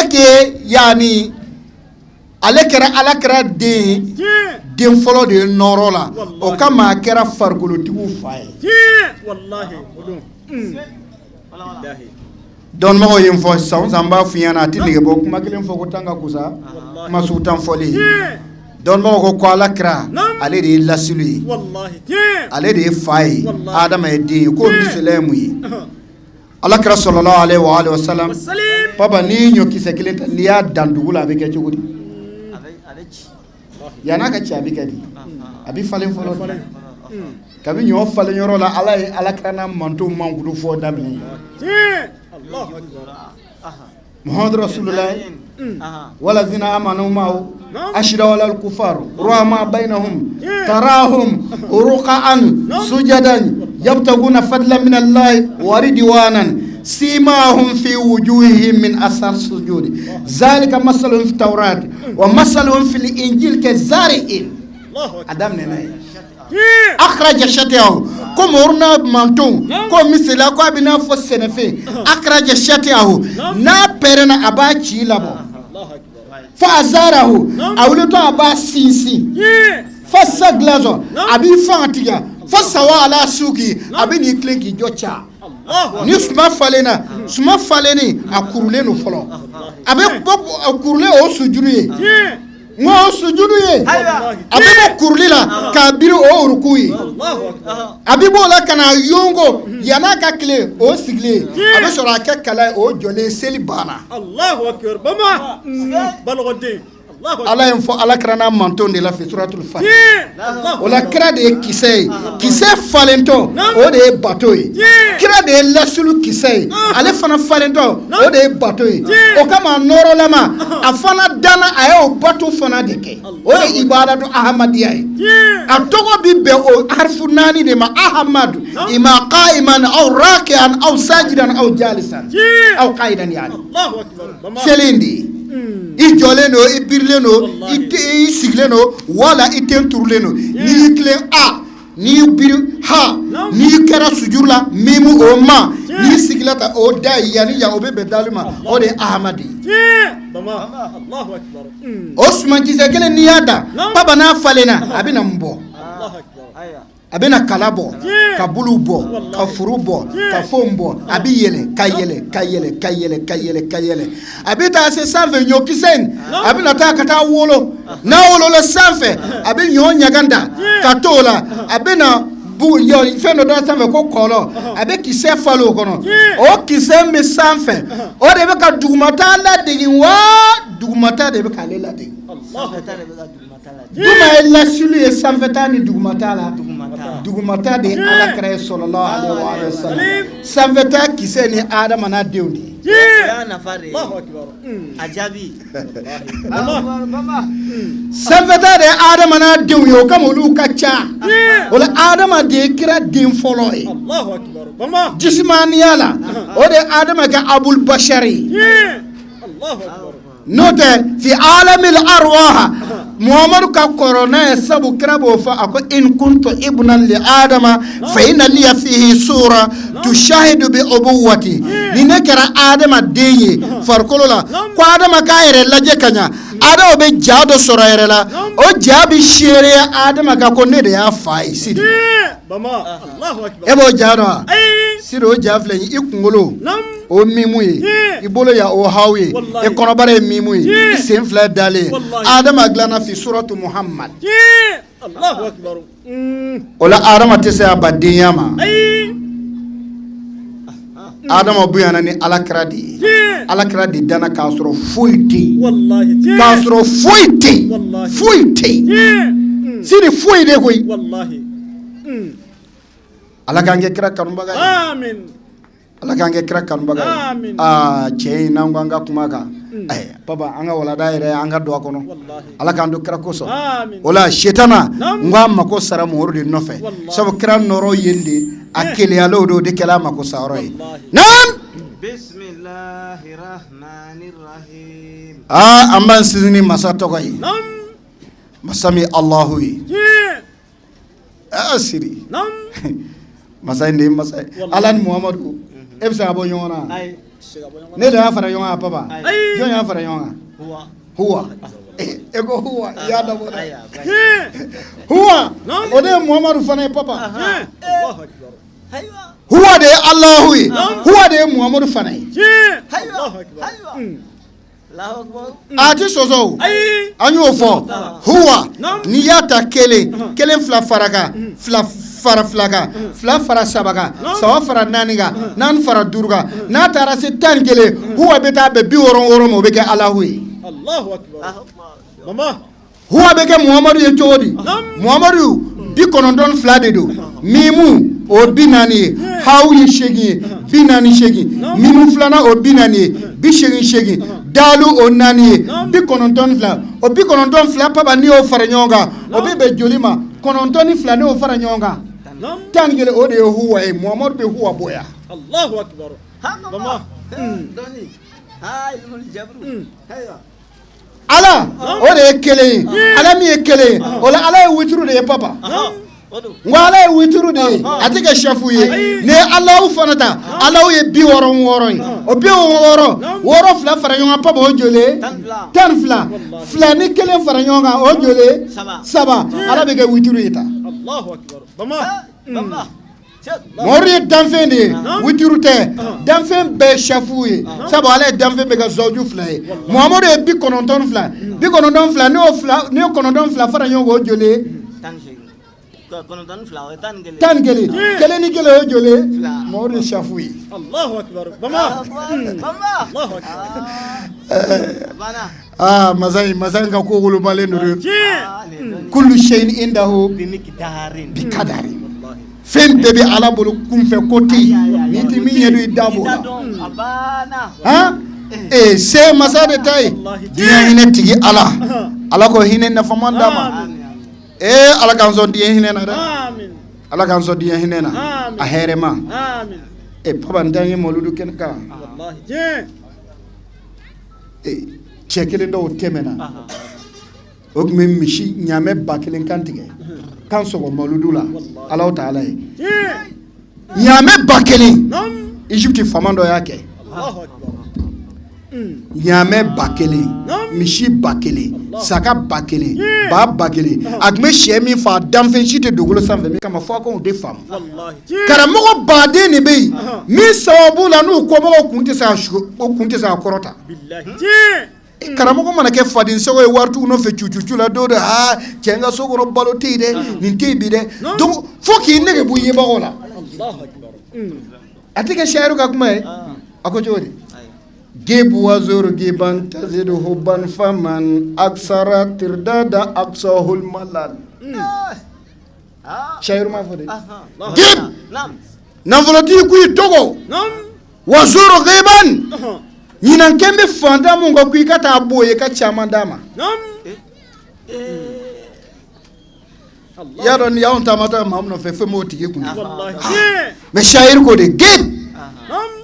kɛra alakira den ye den fɔlɔ de ye nɔrɔ la o kama a kɛra farikolotigiw fa ye wallahi billahi dɔnnibagaw ye n fɔ san n b'a f'i ɲɛna a tɛ nege bɔ kuma kelen fɔ ko tan ka kusa kuma sugu tan fɔli dɔnnibagaw ko alakira ale de ye lasilu ye wallahi ale de ye fa ye Adama ye den ye k'o misaliya ye mun ye alakira sallallahu alaihi wa sallam papa n'i ɲɔkisɛ kelen ta n'i y'a dan dugu la a bɛ kɛ cogo di yan'a ka ci a bɛ kɛ di a bɛ falen fɔlɔ kabi ɲɔ falen yɔrɔ la ala ye alakira n'a manto mankulu fɔ daminɛ Allahu akbar muhammadu rasulullah walazina amanu ma'ahu ashira walal kufaru ruhama bainahum tarahum ruk'an sujadan yabtaguna fadlan min Allah wa ridwanan سيماهم في وجوههم من أثر السجود ذلك مثلهم في التوراة ومثلهم في الإنجيل كزارع أدم نناي أخرج شتاه كم ورنا مانتون كم مثلا كم بنا فسنفين أخرج شتاه نا بيرنا أباچي لابو فأزاره أولتو أبا سينسي فسغلازو أبي فانتيا فسوا على سوكي أبي نيكلينكي جوتشا ni suma faleni akurule no folo abe akurule o sujudu ye mo sujudu ye abe kurule la kabiru o rukuyi abe bo la kana yongo yana ka kle o sigle abe sora ka kala o jole seli bana Allahu akbar bama balgodi Allah info ala krana manton de la fi suratul fatih o la kra de kise falento o de batoy kra de lasulu kise ale fana falento o de batoy o kama noro lama afana dana ayo batu fana deke o de ibadatu ahmadiyya atogo bibbe o harfu nani de ma ahmad ima qa'iman aw raki'an aw sajidan aw jalisan aw qa'idan yani Allahu akbar selindi I joleno I birleno I sigleno wala I tenturleno ni klen a ni bir ha ni kara sujurla mimu o ma ni siglata o dai yani ya obebe dalima o de ahmadi Allahu akbar Osman jizekele niyada baba na falena abina mbo Allahu akbar abena kalabo ka bulu bo ka furu bo ka fombo abi yele kayele abita se sanfe nyokisen abina ta kata wolo na wolo le sanfe abi nyonya ganda katola abena bu yo feno da sanfe ko kolo abi kise falo kono o kise me sanfe o de be ka dugumata la de wa dugumata de be ka le la de Allah duma ella sulu e sanfeta ni dugumata la dugumata de ala kare sallallahu alaihi wa sallam sanfeta kise ni adama na dewni ya nafare Allahu akbar ajabi sanfeta de adama na dewni o kamolu kacha wala adama de kira din folo e Allahu akbar bama jismaniya la o de adama ka abul bashari Allahu akbar note fi alamil arwaha muhammadu ka korona sabu krabo fa ako in kuntu ibnan li adama fa inna li fihi sura tushahidu bi ubuwati ni nekara adama deye farkolo la ko adama ka yere laje kanya ada obe jado sora yere la o jabi shere adama ka ko ne de ya fai sidi bama Allahu akbar ebo jado siro jafle ikungolo o mimuye ibolo ya o hawe e konobare mimuye senfla dale adama glana fi suratu muhammad Allahu akbar ola adama tese abadiyama adama buyana ni alakradi dana kasro fuiti wallahi kasro fuiti sini fuide koy wallahi alakange kira kanumbaga amin alakange kira kanumbaga amin chei nangwanga kumaka papa anga wala daire anga do kono alakando kira koso amin wala shetana ngwa mako sara mo horde nofe sabo kira noro yende akele alodo de kala mako saro nan bismillahir rahmanir rahim amban sizini masato koy masami Allahu asiri masai ne masai alan muhammadu ebsa abo yona ne da fara yona papa yona fara yona huwa ego huwa ya da boda huwa ode muhammadu fana papa Allahu akbar huwa de Allahu huwa de muhammadu fana Allahu akbar Allahu akbar ati sozo anyo fo huwa niyata kele fla faraka fara flaga fla fara sabaga sawa fara naniga nan fara durga na tara se tan kele huwa beta be bi woron mo be ke Allahu Allahu akbar mama huwa be ke muhammadu ye chodi muhammadu bi konondon fla de do mimu o binani hawi shegi binani shegi mimu flana o binani bi shegi dalu o nani bi konondon fla o bi konondon fla papa ni o fara nyonga o be jolima konondon fla ni o fara nyonga tangele o de huwa muhammadu be huwa boya Allahu akbar Bama. Doni. Ha ilmul jabru. Hayya. Ala o de ye kelen ye ala min ye kelen ye o la ala ye wituru de ye papa ngo ala ye wituru de ye a tɛ kɛ chef ye ni Alahu fana ta Alahu ye 66 ye o 66 fila fara ɲɔgɔn kan papa o joli ye 12 fila ni kelen fara ɲɔgɔn kan o joli ye 7 ala bɛ kɛ wituru ye ta Allahu akbar. Bama. Mori ye danfɛn de ye wituru tɛ danfɛn bɛɛ chafu ye sabu ala ye danfɛn bɛɛ ka zawju fila ye Muhamadu ye 92 ni o 92 fara ɲɔgɔn kan o joli ye 10 kelen ni kelen o joli ye Mori ye chafu ye Allahu akbar. Bama. Allahu akbar. Masa ka ko wolomalen do kullu shay'in indahu bi qadarin fɛn bɛɛ bɛ ala bolo kunfɛ ko tɛ yen n'i ti min ɲɛdɔn i da b'o la se masa de ta ye diɲɛ hinɛ tigi ala ko hinɛ nafaman d'a ma ala k'an sɔn diɲɛ hinɛ na dɛ ala k'an sɔn diɲɛ hinɛ na a hɛrɛ ma papa n t'an ye mawuludu kɛnɛ kan cɛ kelen dɔw tɛmɛna o tun bɛ misi ɲaamɛ 1000 kan tigɛ kan sɔgɔ mawuludu la Alahu Taala ye ɲaamɛ 1000 Egypte faama dɔ y'a kɛ ɲaamɛ 1000 misi 1000 saga 1000 ba 1000 a tun bɛ sɛ min faa danfɛn si tɛ dugukolo sanfɛ min kama fɔ a k'o de faamu karamɔgɔ baden de bɛ yen min sababu la n'u kɔmɔgɔw kun tɛ se ka kɔrɔta karamɔgɔ mana kɛ faden sɛgɛ ye waritigiw nɔfɛ cucu la don dɔ cɛ n ka so kɔnɔ balo tɛ yen dɛ nin tɛ yen bi dɛ donc fo k'i nege bɔ yebagaw la a tɛ kɛ sɛriw ka kuma ye a ko cogo di gebu wazoro geban tazidu hubban faman aksara tirdada aksahul malal sɛriw ma fɔ de geb nafolotigi kuyi dogo wazoro geban ɲinan kɛn bɛ fantan mun kan ko i ka taa bo ye ka caman d'a ma y'a dɔn ni y'anw taamatɔ maa min nɔfɛ fɛn m'o tigi kun mais sahiri ko de geb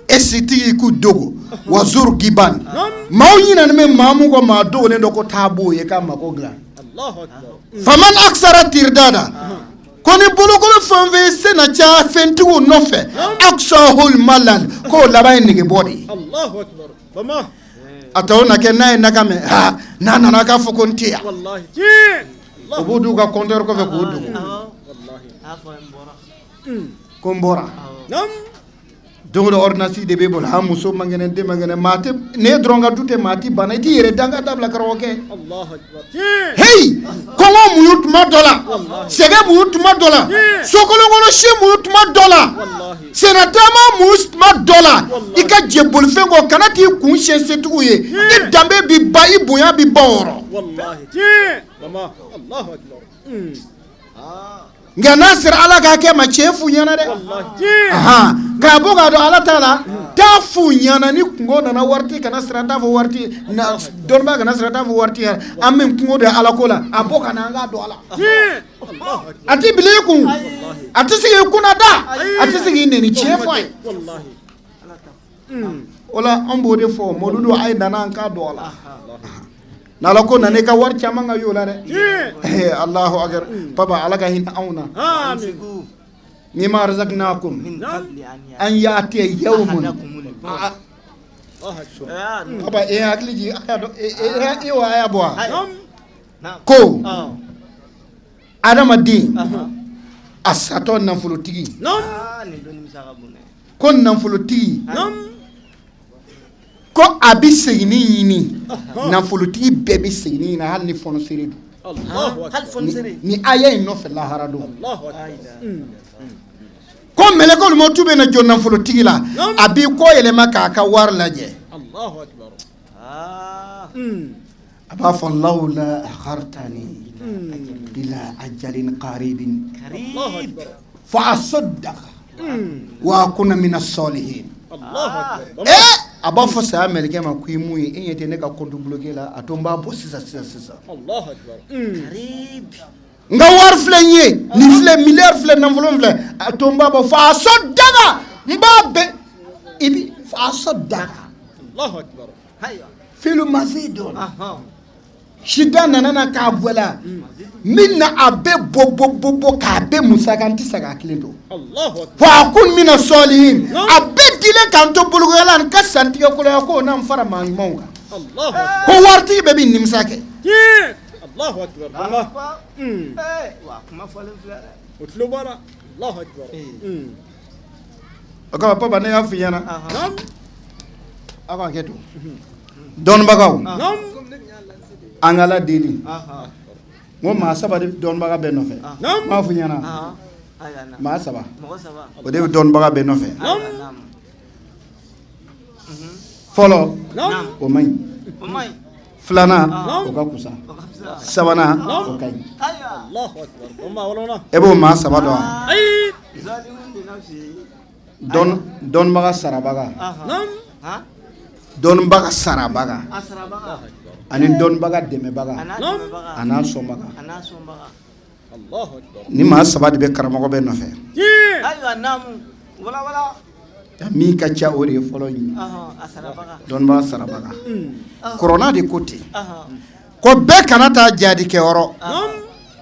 esitigi ku dogo wazuru giban maaw ɲinanen bɛ maa mun kɔ maa dogolen dɔ ko taa bo ye ka mako dilan faman aksara tirdada ko ni bolokolo fɛn fɛn se na caya fɛntigiw nɔfɛ aksahul malal k'o laban ye negebɔ de ye a tɔw na kɛ n'a ye naka mɛn n'a nana k'a fɔ ko n tɛ yan o b'u d'u ka compteur kɔfɛ k'o dogo ko n bɔra don o don ordonnance de b'e bolo muso man kɛnɛ den man kɛnɛ maa tɛ ne dɔrɔn ka du tɛ maa tɛ bana i t'i yɛrɛ dan ka dabila karamɔgɔkɛ heyi kɔngɔ mun y'u tuma dɔ la sɛgɛ mun y'u tuma dɔ la sokolonkɔnɔsi mun y'u tuma dɔ la sɛnɛtaama mun y'u tuma dɔ la i ka jɛ bolifɛn kɔ kana t'i kun siɲɛ setigiw ye i danbe bi ban i bonya bi ban o rɔ nka n'a sera ala k'a kɛ ma cɛ f'u ɲɛna dɛ k'a bɔ k'a dɔn ala t'a la t'a f'u ɲɛna ni kungo nana wariti kana sira t'a fɔ wariti dɔnniba kana sira t'a fɔ wariti yɛrɛ an bɛ kungo de ala ko la a bɔ ka na an k'a dɔn ala a tɛ bila i kun a tɛ se k'i kunna da a tɛ se k'i nɛni tiɲɛ fɔ a ye o la an b'o de fɔ mɔdudu a ye nana an k'a dɔn ala n'ala ko nana i ka wari caman ka y'o la dɛ Allahu akbar papa ala ka hinɛ anw na mimma razaqnakum an ya'tiya yawmun papa e hakili jigin aya dɔ e o aya bɔ a ko adamaden a satɔ nafolotigi ko nafolotigi ko a bɛ segin ɲini nafolotigi bɛɛ bɛ segin ɲini hali ni fɔnisere don ni aya in nɔfɛ lahara don ko mɛlɛkɛw ma tu bɛ na jɔ nafolotigi la a b'i kɔ yɛlɛma k'a ka wari lajɛ a b'a fɔ lawla akhartani ila ajalin qaribin fa asaddaqa wa akuna min as-salihin a b'a fɔ saya mɛlɛkɛ ma ko i mun ye e ɲɛ tɛ ne ka compte bloqué la a to n b'a bɔ sisan nka wari filɛ n ye nin filɛ miliyari filɛ nafolo filɛ a to n b'a bɔ fa asaddaqa n b'a bɛɛ i bi fasadaka Allahu akbar. Ayiwa. fil mazidun Ahɔn. shida nana k'a bɔla min na a bɛ bɔ k'a bɛ musaka n tɛ se k'a kelen to Allahu akbar. wa a kun mina sɔlihin a bɛɛ dilen k'an to bolokoyala ni ka santigɛ koloya ko n'an fara maa ɲumanw kan Allahu akbar. ko waritigi bɛɛ bɛ nimisa kɛ Allahu akbar. Allah. Wa kuma fɔlen filɛ dɛ. O tulo bɔra. Allahu akbar. o kama papa ne y'a f'i ɲɛna Nam. aw ka hakɛ to dɔnnibagaw Nam. an ka ala deli Ahɔn. n ko maa saba de bɛ dɔnnibaga bɛɛ nɔfɛ n m'a f'i ɲɛna Ahɔn. Ayiwa na. maa saba Mɔgɔ saba. o de bɛ dɔnnibaga bɛɛ nɔfɛ Ayiwa na. fɔlɔ Nam. o man ɲi O ma ɲi. filanan o ka kusa O ka fisa. sabanan o ka ɲi Ayiwa. Allahu akbar. Oma walona. e b'o maa saba dɔn wa Ay. Zalimun de nafsi. dɔnnibaga sarabaga Ahɔn. Nam. Ha? dɔnnibaga sarabaga A sarabaga. ani dɔnnibaga dɛmɛbaga A n'a Nam. dɛmɛbaga. a n'a sɔnbaga A n'a sɔnbaga. Allahu akbar. ni maa saba de bɛ karamɔgɔ bɛɛ nɔfɛ Ayiwa naamu. Wala wala. min ka ca o de ye fɔlɔ ɲini Ahɔn. A sarabaga. dɔnnibaga sarabaga kɔrɔna de ko ten Ahɔn. ko bɛɛ kana taa jadi kɛyɔrɔ Nam.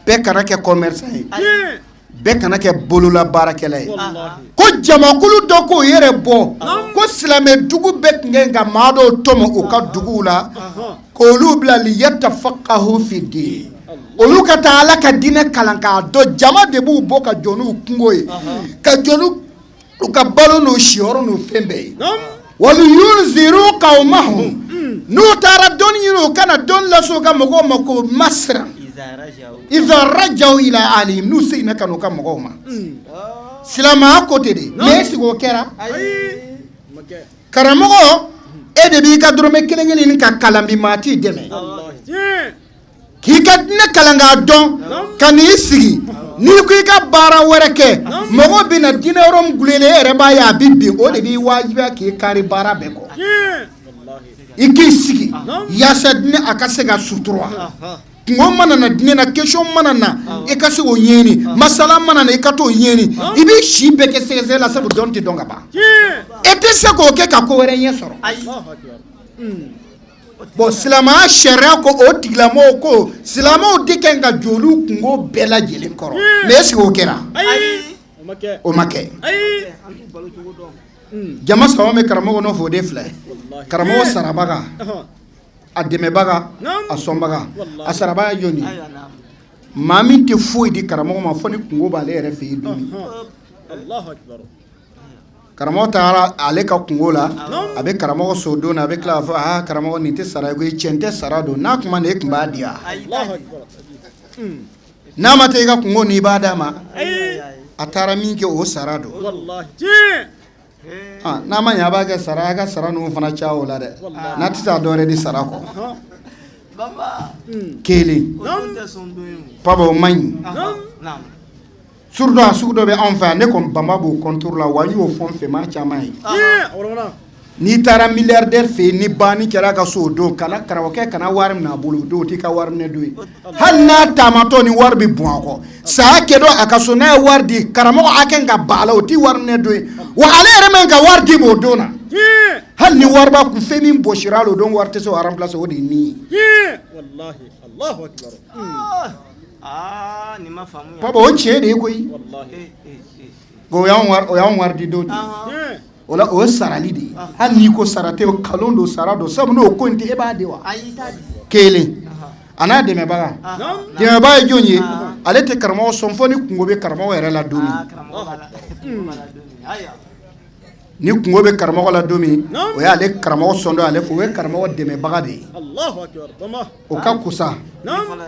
bɛɛ kana kɛ commerçant ye Ye. bɛɛ kana kɛ bololabaarakɛla ye Wallahi. ko jamakulu dɔ k'o yɛrɛ bɔ ko silamɛ dugu bɛɛ tun ka ka maa dɔw tɔmɔ u ka duguw la k'olu bila liyatafaqahu fi din olu ka taa ala ka diinɛ kalan k'a dɔn jama de b'u bɔ ka jɔ n'u kungo ye ka jɔ n'u ka balo n'u siyɔrɔ n'u fɛn bɛɛ ye Nam. waliyunziru qawmahum n'u taara dɔnni ɲini u kana dɔnni lase u ka mɔgɔw ma k'o masira Iza rajaw. iza rajaw ila alihim n'u seginna ka n'u ka mɔgɔw ma Oh. silamɛya ko ten de mais est-ce que o kɛra Ay. Makɛ. karamɔgɔ e de b'i ka dɔrɔmɛ kelen kelen ɲini ka kalan bi maa t'i dɛmɛ Wallahi. Ye. k'i ka diinɛ kalan k'a dɔn ka n'i sigi n'i ko i ka baara wɛrɛ kɛ mɔgɔw bɛ na diinɛ yɔrɔ min gulennen e yɛrɛ b'a ye a bɛ bin o de b'i wajibiya k'i kari baara bɛɛ kɔ Ye. Wallahi. i k'i sigi yaasa diinɛ a ka se ka sutura kungo mana na diinɛ na question mana na i ka se k'o ɲɛɲini masala mana na i ka t'o ɲɛɲini i b'i si bɛɛ kɛ sɛgɛsɛgɛ la sabu dɔn tɛ dɔn ka ban Ye. e tɛ se k'o kɛ ka ko wɛrɛ ɲɛ sɔrɔ Allahu akbar. bon silamɛya sariya ko o tigilamɔgɔw ko silamɛw de kan ka jɔ olu kungo bɛɛ lajɛlen kɔrɔ mais est-ce que o kɛra Ay. O makɛ. o ma kɛ Ay. An t'u balo cogo dɔn. jama saba bɛ karamɔgɔ nɔfɛ o de filɛ Wallahi. karamɔgɔ sarabaga Ahɔn. a dɛmɛbaga Nam. a sɔnbaga Wallahi. a sarabaga ye jɔn ye Ayiwa naamu. maa min tɛ foyi di karamɔgɔ ma fo ni kungo b'ale yɛrɛ fɛ yen don min Ahɔn. Allahu akbar. karamɔgɔ taara ale ka kungo la a bɛ karamɔgɔ so don na a bɛ tila k'a fɔ aa karamɔgɔ nin tɛ sara ye koyi tiɲɛ tɛ sara don n'a kuma na e tun b'a di yan Ayi Allahu ta akbar. n'a ma taa i ka kungo n'i b'a d'a ma Ay. a taara min kɛ o sara don Wallahi. Ye. n'a ma ɲɛ a b'a kɛ sara a ka sara ninnu fana caya o la dɛ n'a tɛ se a dɔ wɛrɛ di sara kɔ Ahɔn. Baba. kelen O don tɛ sɔn don ye o. papa o man ɲi Ahɔn. Naamu. surtout a sugu dɔ bɛ anw fɛ yan ne kɔni banba b'o contour la wa n y'o fɔ n fɛ maa caman ye Ye. Walona. n'i taara milliardaire fɛ yen ni banni kɛra a ka so o don kana karamɔgɔkɛ kana wari minɛ a bolo o don o t'i ka wari minɛ don ye hali n'a taamatɔ ni wari bɛ bɔn a kɔ saya kɛ dɔ a ka so n'a ye wari di karamɔgɔ a kan ka ba a la o t'i wari minɛ don ye wa ale yɛrɛ man ka wari di o don na Ye. hali ni wari b'a kun fɛn min bɔsira a la o don wari tɛ se o remplacer o de ye nin ye Ye. Wallahi. Allahu akbar. Nin ma faamu ya. papa o tiɲɛ de ye koyi Wallahi. o y'an wari di don de ye. Ahɔn. Ye. o la o ye sarali de ye hali n'i ko sara tɛ o kalon don sara don sabu n'o ko in tɛ e b'a di wa Ayi ta di. kelen a n'a dɛmɛbaga Nam. dɛmɛbaga ye jɔn ye ale tɛ karamɔgɔ sɔn fo ni kungo bɛ karamɔgɔ yɛrɛ la don min Karamɔgɔ b'a la. Karamɔgɔ b'a la don min. Ayiwa. ni kungo bɛ karamɔgɔ la don min Nam. o y'ale karamɔgɔ sɔn dɔ ale fɛ o ye karamɔgɔ dɛmɛbaga de ye Allahu akbar. Bama. o ka kusa Nam. Fɔlɔ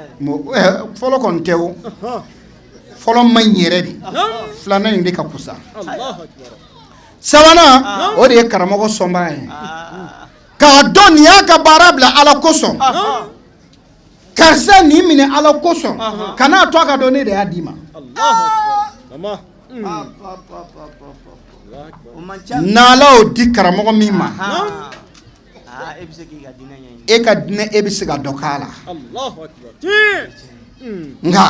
ye. fɔlɔ kɔni tɛ o Ahɔn. fɔlɔ man ɲi yɛrɛ de Nam. filanan in de ka kusa Allahu akbar. sabanan o de ye karamɔgɔ sɔnbaga ye Ah. k'a dɔn nin y'a ka baara bila ala kosɔn Ahɔn. karisa nin minɛ ala kosɔn kan'a to a ka dɔn ne de y'a d'i ma Allahu akbar. Bama. Pa. Allahu akbar. O man ca. n'ala y'o di karamɔgɔ min ma E bɛ se k'i ka diinɛ ɲɛɲini. e ka diinɛ e bɛ se ka dɔ k'a la Allahu akbar. Ye. nka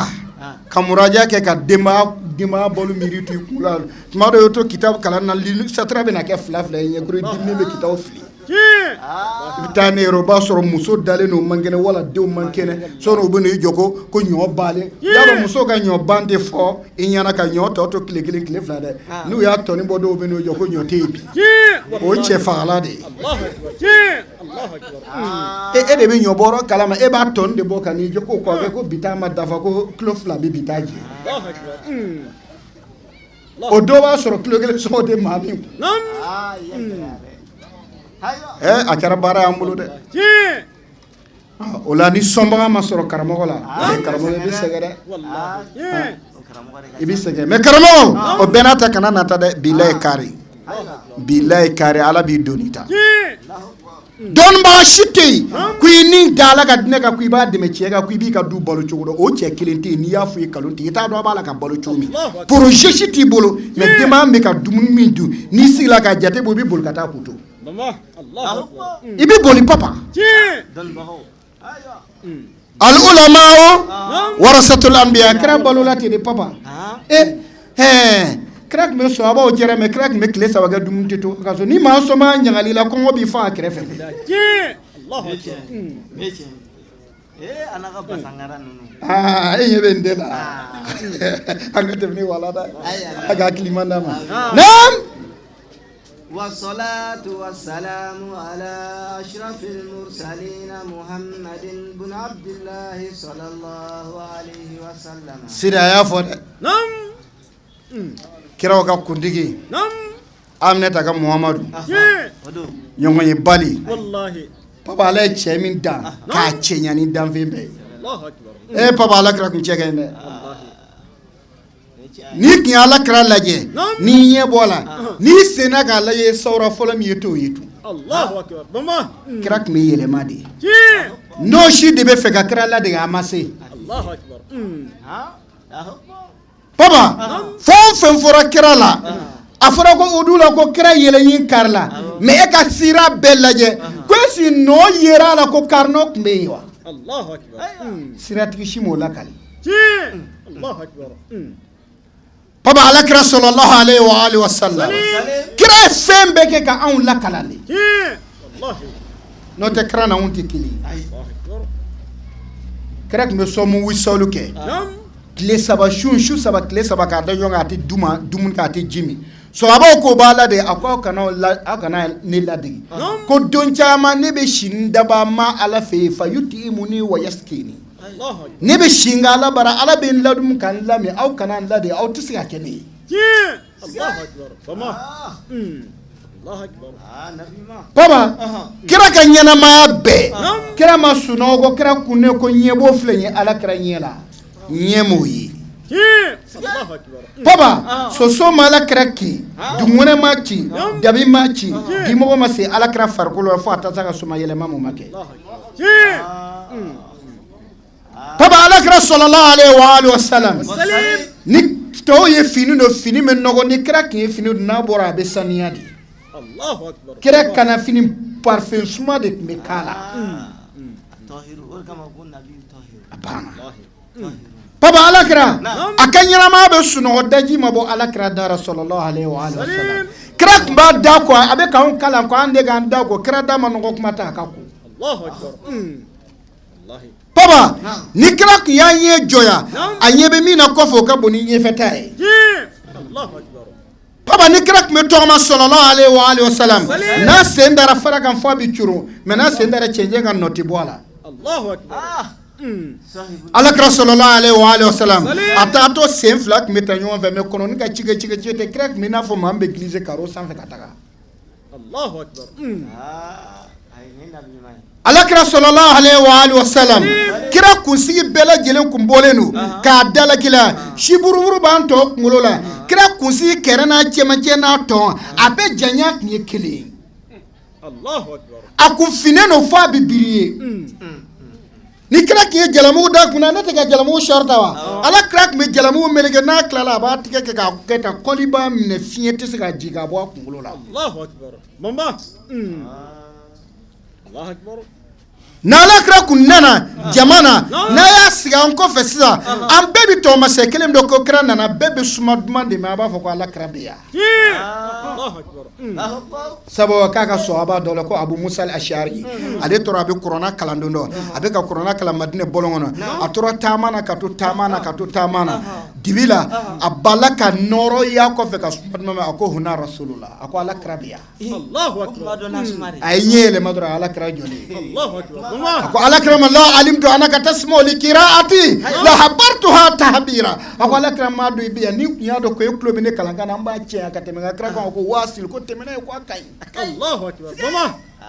ka muraja kɛ ka denbaya balo miiri to i kun la tuma dɔ i to kitabu kalan na satira bɛna kɛ fila fila ye ɲɛkɔrɔ diminen bɛ kitabu fili i bɛ taa ne yɛrɛ o b'a sɔrɔ muso dalen n'o man kɛnɛ wala denw man kɛnɛ sɔnni u bɛ n'i jɔ ko ɲɔ balen y'a dɔn muso ka ɲɔ ban tɛ fɔ i ɲɛna ka ɲɔ tɔ to tile kelen tile fila dɛ n'u y'a tɔni bɔ dɔw bɛ n'u jɔ ko ɲɔ tɛ yen bi o ye cɛ fagala de ye e de bɛ ɲɔ bɔrɔ kalama e b'a tɔni de bɔ ka n'i jɔ k'o kɔfɛ ko bi taa ma dafa ko kilo fila bɛ bi taa jɛ o dɔw b'a sɔrɔ kilo kelen sɔngɔ tɛ maa min kun a kɛra baara y'an bolo dɛ o la ni sɔnbaga ma sɔrɔ karamɔgɔ la karamɔgɔ i bɛ sɛgɛn dɛ i bɛ sɛgɛn mɛ karamɔgɔ o bɛɛ n'a ta kana nata dɛ bilayi kari ala b'i doni ta dɔnnibaga si tɛ yen ko i ni da ala ka dinɛ kan ko i b'a dɛmɛ cɛ kan ko i b'i ka du balo cogo dɔ o cɛ kelen tɛ yen n'i y'a fɔ i kalon tigɛ i t'a dɔn a b'a la ka balo cogo min projet si t'i bolo mɛ denbaya bɛ ka dumuni min dun n'i sigila ka jate bɔ i bɛ boli ka taa k'u to i bɛ boli papa al ulama warasatul anbiya kira balola ten de papa kira tun bɛ sɔhabaw jɛra mɛ kira tun bɛ tile 3 kɛ dumuni tɛ to ka so ni maa sɔn ma ɲagali la kɔngɔ b'i fa a kɛrɛfɛ e ɲɛ bɛ n den la an ka tɛmɛ ni wala dɛ a ka hakili man d'a ma naam والصلاة والسلام على أشرف المرسلين محمد بن عبد الله صلى الله عليه وسلم سيدا يا فود نعم كراو ka kundigi نعم Aminata ka Muhammadu ɲɔgɔn ye bali wallahi papa ala ye cɛ min dan k'a cɛ ɲani danfɛn bɛɛ ye papa ala kira kun cɛ ka ɲi dɛ n'i tun ye ala kira lajɛ n'i ɲɛ bɔ la n'i senna k'a lajɛ sawura fɔlɔ min ye t'o ye tun kira tun bɛ yɛlɛma de n'o si de bɛ fɛ ka kira ladege a ma se papa fɛn o fɛn fɔra kira la a fɔra ko o la ko kira yɛlɛɲin kari la mɛ e ka sira bɛɛ lajɛ ko esi nɔ yera a la ko karinɔ tun bɛ yen wa siratigi si m'o lakali papa alakira sallallahu alaihi wa sallam kira ye fɛn bɛɛ kɛ ka anw lakalali n'o tɛ kira n'anw tɛ kelen kira tun bɛ sɔmu wisɔlu kɛ tile 3 su 3 tile 3 k'a da ɲɔgɔn kan a tɛ dumuni kɛ a tɛ ji min sɔhabaw ko b'a la de a ko aw kana ne ladege ko don caman ne bɛ si daba ma ala fɛ yen fa yutimuni wa yaskini ne bɛ si nka ala bara ala bɛ n ladumu ka n lamɛn aw kana n ladege aw tɛ se ka kɛ ne ye papa kira ka ɲɛnamaya bɛɛ kira ma sunɔgɔ ko kira kunne ko ɲɛbɔ filɛ nin ye ala kira ɲɛ la ɲɛ m'o ye papa soso ma ala kira ci dugumɛnɛ ma ci dabi ma ci dimɔgɔ ma se ala kira farikolo la fo a ta se ka soma yɛlɛma mun ma kɛ papa ala kira sallallahu alaihi wa sallam ni tɔw ye fini do fini bɛ nɔgɔ ni kira tun ye fini do n'a bɔra a bɛ sanuya de kira kana fini parfum suma de tun bɛ k'a la a banna papa alakira a ka ɲɛnamaya bɛ sunɔgɔ daji ma bɔ alakira dara sallallahu alaihi wa sallam kira tun b'a da kɔ a bɛ k'anw kalan ko an de k'an da kɔ kira da ma nɔgɔ kuma ta a ka ko papa ni kira tun y'a ɲɛ jɔya a ɲɛ bɛ min na kɔfɛ o ka bon ni ɲɛfɛta ye papa ni kira tun bɛ tɔgɔma sallallahu alaihi wa sallam n'a sen dara fara kan fɔ a bɛ curu mɛ n'a sen dara cɛncɛn kan nɔ tɛ bɔ a la alakira sallallahu alaihi wa sallam a taatɔ sen 2 tun bɛ ta ɲɔgɔn fɛ mɛ kɔnɔni ka cikɛ tɛ kira tun bɛ n'a fɔ maa min bɛ glisse karo sanfɛ ka taga alakira sallallahu alaihi wa sallam kira kunsigi bɛɛ lajɛlen kun bɔlen don k'a dalakila siburuburu b'an tɔ kunkolo la kira kunsigi kɛrɛ n'a cɛmancɛ n'a tɔn a bɛɛ janya tun ye kelen ye a kun finnen don fɔ a bɛ biri ye ni kira tun ye jalamugu da kunna ne tɛ ka jalamugu sɔrɔta wa ala kira tun bɛ jalamugu meleke n'a tilala a b'a tigɛ kɛ k'a kɛ tan kɔli b'a minɛ fiɲɛ tɛ se ka jigin ka bɔ a kunkolo la n'alakira kun nana jamana n'a y'a sigi an kɔfɛ sisan an bɛɛ bi tɔɔmasɛ kelen dɔ ko kira nana bɛɛ bi suma duman de ma a b'a fɔ ko alakira bɛ yan sabu k'a ka sahaba dɔ la ko Abu Musa al-Ash'ari ale tora a bɛ kuranɛ kalan don dɔ a bɛ ka kuranɛ kalan Madinɛ bɔlɔn kɔnɔ a tora taama na ka to taama na ka to taama na dibi la a bala ka nɔrɔ y'a kɔfɛ ka suma duman ma a ko huna rasulullah a ko alakira bɛ yan a ye ɲɛ yɛlɛma dɔrɔn alakira jɔlen ako alakira ma la alimtu anaka tasma'u li qira'ati la habartuha tahbira ako alakira ma do ibiya ni kun y'a dɔn ko e tulo bɛ ne kalan kan an b'a tiɲɛ ka tɛmɛ nka kira kan ko wasil ko tɛmɛna ye ko a kaɲi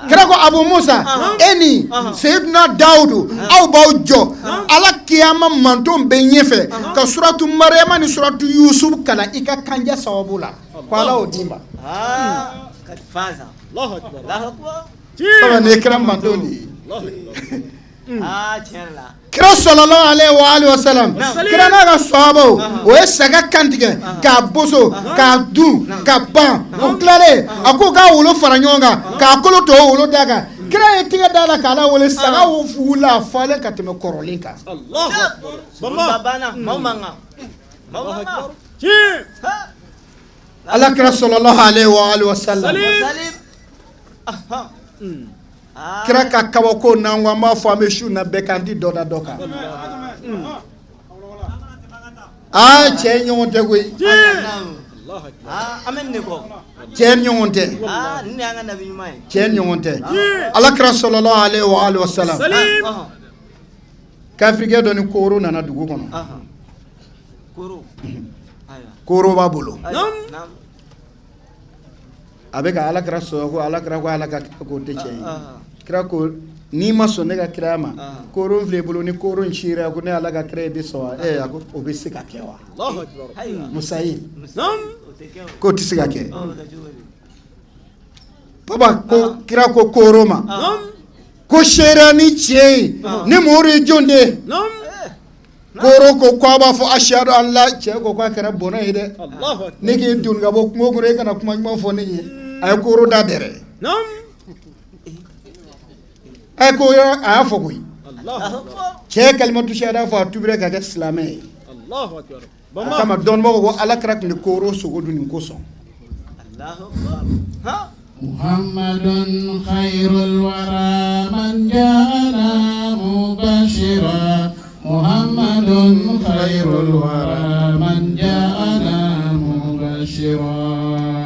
kira ko Abu Musa e ni Sayyidina Dawudu aw b'aw jɔ ala kiyama manton bɛ ɲɛfɛ ka suratu Mariyama ni suratu Yusuf kalan i ka kanja sababu la ko ala y'o d'i ma ne kira manton de ye kira sallallahu alaihi wa sallam kira n'a ka sahabaw o ye saga kantigɛ k'a boso k'a dun ka ban o tilalen a ko k'a wolo fara ɲɔgɔn kan k'a kolo to o wolo da kan kira ye tigɛ da la k'a la wele saga wula a falen ka tɛmɛ kɔrɔlen kan ala kira sallallahu alaihi wa sallam kira ka kabako n'an ko an b'a fɔ an bɛ su na bɛɛ k'an di dɔ da dɔ kan cɛ ɲɔgɔn tɛ koyi cɛ ɲɔgɔn tɛ cɛ ɲɔgɔn tɛ ala kira sallallahu alaihi wa sallam kafirikɛ dɔ ni kooro nana dugu kɔnɔ kooro b'a bolo a bɛ ka ala kira sɔrɔ ko ala kira ko ala ka kira ko tɛ tiɲɛ ye kira ko n'i ma sɔn ne ka kira ma kooro filɛ i bolo ni kooro in sira ko ne ala ka kira ye bi sɔn a ko o bɛ se ka kɛ wa Musayi k'o tɛ se ka kɛ papa ko kira ko kooro ma ko sera ni tiɲɛ ye ni mɔgɔ ye jɔn de ye kooro ko k'a b'a fɔ ashhadu an la cɛ ko k'a kɛra bɔnɛ ye dɛ ne k'i doni ka bɔ kungo kɔnɔ e kana kuma ɲuman fɔ ne ye a ye kooro da dɛrɛ a ye ko a y'a fɔ koyi cɛ kalimatu shahada fɔ a tubira ka kɛ silamɛ ye o kama dɔnnibagaw ko ala kira tun bɛ kooro sogo dun nin kosɔn Muhammadun khairul wara man ja'ana mubashira Muhammadun khairul wara man ja'ana mubashira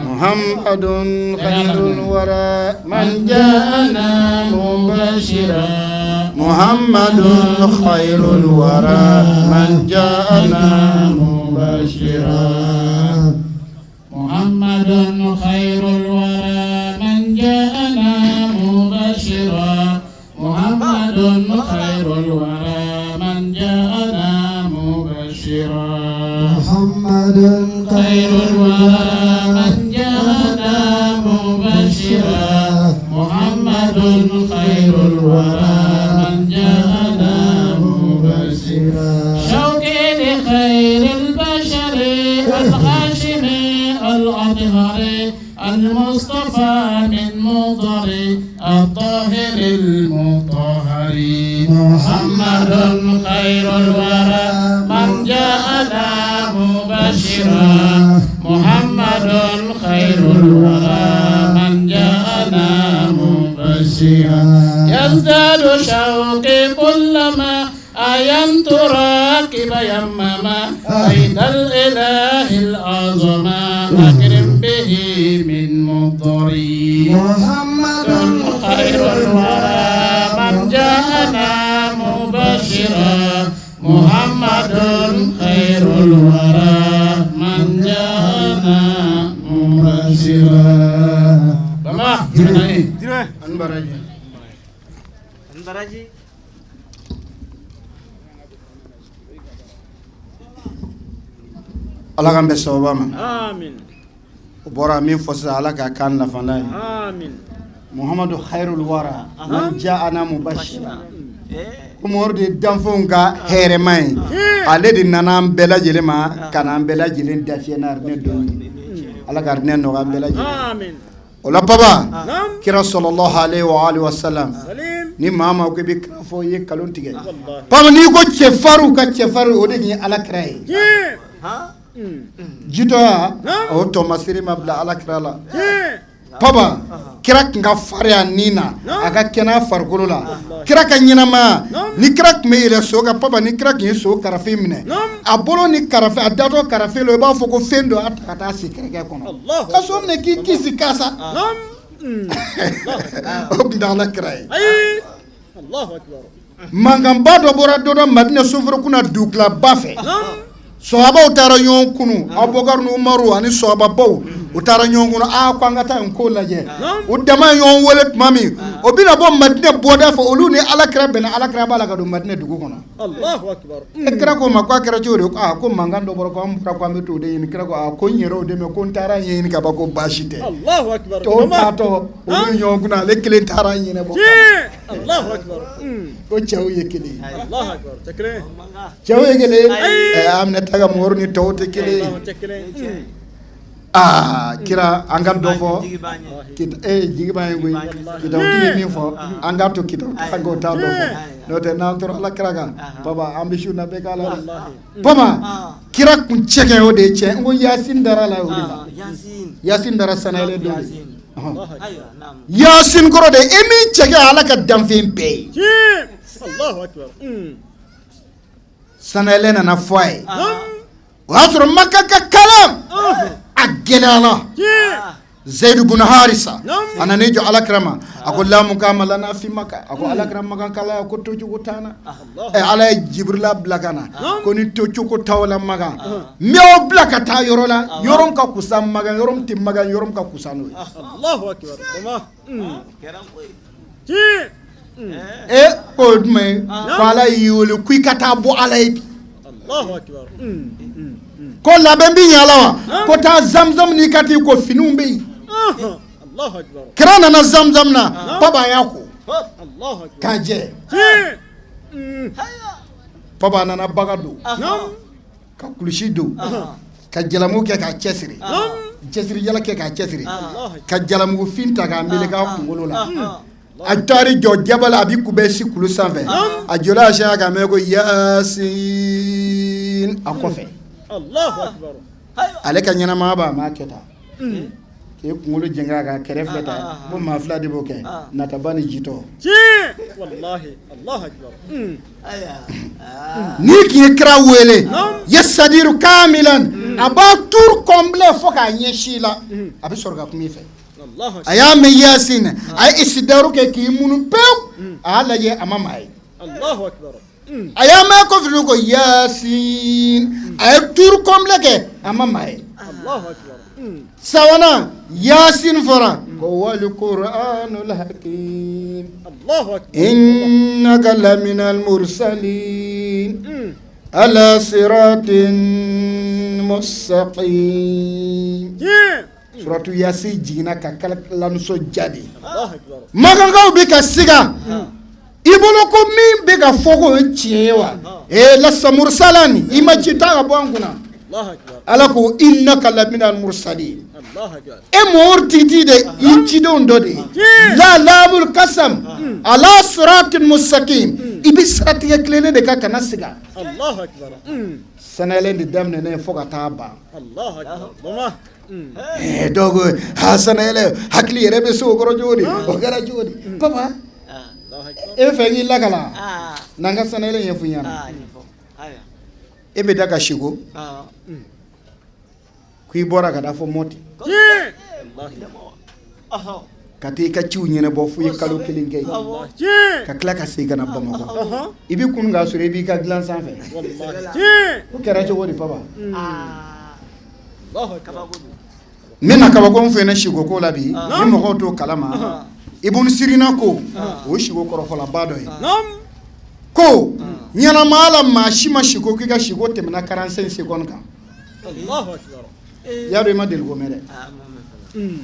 Muhammadun khairul wara man ja'ana mubashira Muhammadun khairul wara man ja'ana mubashira Muhammadun khairul wara man ja'ana mubashira Muhammadun khairul wara man ja'ana mubashira Muhammadun khairul wara man ja'ana mubashira Muhammadun khairul wara man ja'ana mubashira shauqi li khairil bashari al-hashimi al-athhari المصطفى من مضر الطاهر المطهر محمد خير الورى من جاءنا مبشرا محمد خير الورى من جاءنا مبشرا يزداد شوقي كلما أينت راكب يمما بيت الإله الأعظم أكرم به من مضري محمد خير الورى من جاءنا مبشرا محمد خير الورى من جاءنا مبشرا بما Baraji ala k'an bɛ sababa ma Amin. o bɔra min fɔ sisan ala k'a kan nafala ye Amin. Muhammadu khairul wara man ja'ana mubashira ko Muhammadu de ye danfɛnw ka hɛrɛma ye ale de nana an bɛɛ lajɛlen ma ka na an bɛɛ lajɛlen dafiya na arinɛ dɔn ye ala ka arinɛ nɔgɔya an bɛɛ lajɛlen Amin. o la baba Naam. kira sallallahu alaihi wa sallam Salim. ni mama ko be kira fo ye kalon tige pam ni ko cefaru ka cefaru o de ni ala kira ye jito ya o to masiri mabla ala kira la papa kira nga faria nina aga kena fargolo la kira ka nyinama ni kira me ile so ka papa ni kira ki so karafe mine abolo ni karafe adato karafe lo ba foko fendo atakata sikere kono ka so ne ki kisi kasa obdala krai Allahu akbar mangamba do bora do madina sufuru kuna dukla bafe sohaba utara nyon kunu abogar no umaru ani sohaba baw utara nyon kunu ko ngata en ko laje udama nyon wolet mami obina bo madina boda fo oluni alakra bena alakra bala ga do madina dugu kono Allahu akbar ekra ko makwa kra jori ko mangando boro ko am ko meto de yin kra ko ko nyero de me ko tara yin ka ba ko bashite Allahu akbar to tato oluni nyon kuna le kele tara yin bo Allahu akbar ko chaw yekele Allahu akbar takre chaw yekele amne taga morni tawte kele kira angam do fo kita jigi baye ngoy kita tiye mi fo angam to kita tango ta do fo no te na to ala kiraga baba ambition na be kala baba kira kun cheke o de che ngo yasin dara la o yasin dara sanale do yasin goro de emi cheke ala ka damfin pe Allahu akbar sanale na foy wasro makka ka kalam agelala zaid ibn harisa anani jo alakrama akol la mukamala na fi makka akol alakrama kan kala ko toju ko tana ala jibrila blakana ko ni toju ko tawla maga mew blakata yorola yorom ka kusam maga yorom tim maga yorom ka kusano Allahu akbar tama ko me wala yulu kuy kata bo alay Allahu akbar ko labembi nyalawa ko ta zamzam ni kati ko finumbe Allahu akbar kirana na zamzam na baba yako Allahu akbar kaje baba nana bagado ka kulishido ka jalamu ke ka chesiri chesiri jala ke ka chesiri ka jalamu finta ka mbele ka kungolola atari jo jabala abi kubesi kulu sanfɛ a jola sha ka me ko yasin akofe Allahu akbar ale ka ɲɛnama ba ma kɛta ke kunkolo jenga ka kɛrɛfɛ ta bo ma fila de b'o kɛ nataba ni jitɔ wallahi Allahu akbar ni k'i ye kira wele yasadiru kamilan a b'a tour complet fo k'a ɲɛsi la a bɛ sɔrɔ ka kuma i fɛ a y'a mɛn yasin a ye isidaru kɛ k'i munu pewu a y'a lajɛ a ma maa ye Allahu akbar a y'a mɛn kɔfɛ ko yasin a ye tour complet kɛ a ma maa ye Allahu akbar sawana yasin fara ko wal qur'anul hakim Allahu akbar innaka laminal mursalin ala siratin mustaqim suratu yasin jigina ka kalanuso jadi magangaw bi ka siga ibolo ko min be ka foko tiɲɛ wa lasa mursalani ima cita ka bɔ an kunna ala ko innaka laminal mursalin mor titi de i cidenw dɔ de la labul kasam ala siratin mustaqim i bi siratigɛ tilennen de ka kana siga sanɛlɛn de daminɛnen fo ka taa ban dɔw ko sanɛlɛ hakili yɛrɛ bɛ se o kɔrɔ cogo di o kɛra cogo di papa e bɛ fɛ k'i lakala n'an ka sanɛlɛn ɲɛfɔ i ɲɛna e bɛ da ka siko k'i bɔra ka da fɔ mɔti ka taa i ka ciw ɲɛnabɔ fo i kalo kelen kɛ ka tila ka segin ka na bamakɔ i bɛ kun k'a sɔrɔ i b'i ka dilan sanfɛ o kɛra cogo di papa n bɛna kabako min fɔ yen siko ko la bi ni mɔgɔw t'o kalama ibun sirina ko o siko kɔrɔfɔlaba dɔ ye ko ɲɛnamaya la maa si ma siko k'i ka siko tɛmɛna 45 secondes kan y'a dɔn i ma deli ko mɛn dɛ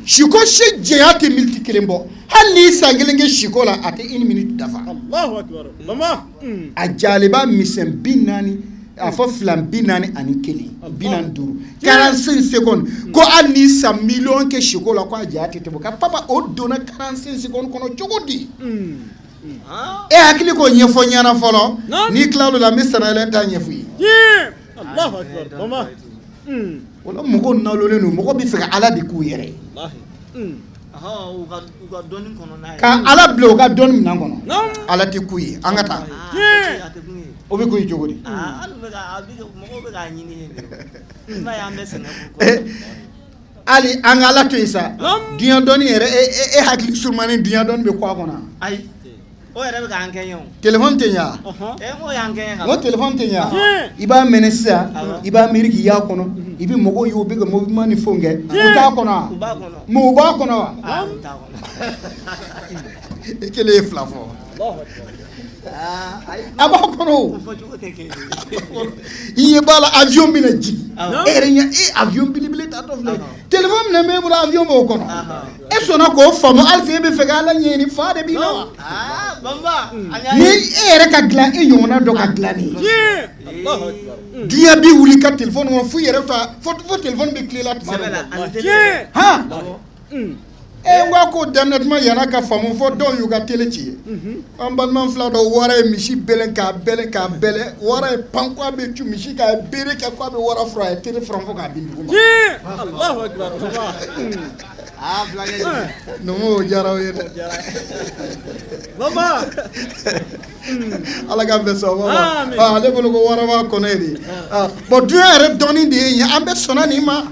siko si jɛnya tɛ miniti kelen bɔ hali n'i san kelen kɛ siko la a tɛ 1 minute dafa a jaliba misɛn 40 a fɔ 241 45 secondes ko hali n'i san miliyɔn kɛ siko la ko a jɛnya tɛ tɛmɛ ka papa o donna 45 secondes kɔnɔ cogo di e hakili ko ɲɛfɔ ɲɛna fɔlɔ n'i tilal'o la n bɛ sanayɛlɛn ta ɲɛfɔ i ye Allahu akbar mama wala mɔgɔw nalolen don mɔgɔ bɛ fɛ ka ala de k'u yɛrɛ ye ka ala bila u ka dɔnni minɛn kɔnɔ ala tɛ k'u ye an ka taa o bɛ k'u ye cogo di hali an ka ala to yen sa diɲɛ dɔnni yɛrɛ e hakili surumani diɲɛ dɔnni bɛ kɔ a kɔnɔ téléphone tɛ ɲa o téléphone tɛ ɲa i b'a minɛ sisan i b'a miiri k'i y'a kɔnɔ i bɛ mɔgɔw ye u bɛ ka mouvement ni fɛnw kɛ u t'a kɔnɔ wa mais u b'a kɔnɔ wa i kelen ye fila fɔ a b'a kɔnɔ o i ɲɛ b'a la avion bɛna jigin e yɛrɛ ɲɛ avion belebele tatɔ filɛ téléphone minɛ b'e bolo avion b'o kɔnɔ e sɔnna k'o faamu hali fɛ e bɛ fɛ ka ala ɲɛɲini fa de b'i la wa ni e yɛrɛ ka dilan e ɲɔgɔnna dɔ ka dilan nin ye diɲɛ bɛ wuli ka téléphone kɔnɔ fo yɛrɛ fo téléphone bɛ tilela tuma dɔ han e wa ko daminɛ tuma yan'a ka faamu fɔ dɔw y'u ka télé ci ye an balima fila dɔ wara ye misi bɛlɛn k'a bɛlɛ wara ye pan ko a bɛ cu misi k'a bere kɛ ko a bɛ wara fura a ye télé furan fo k'a bin dugu ma Allahu akbar numu o diyara o ye dɛ mama ala k'an bɛ sɔn mama ale bolo ko wara b'a kɔnɔ ye de bon diɲɛ yɛrɛ dɔnni de ye an bɛ sɔnna nin ma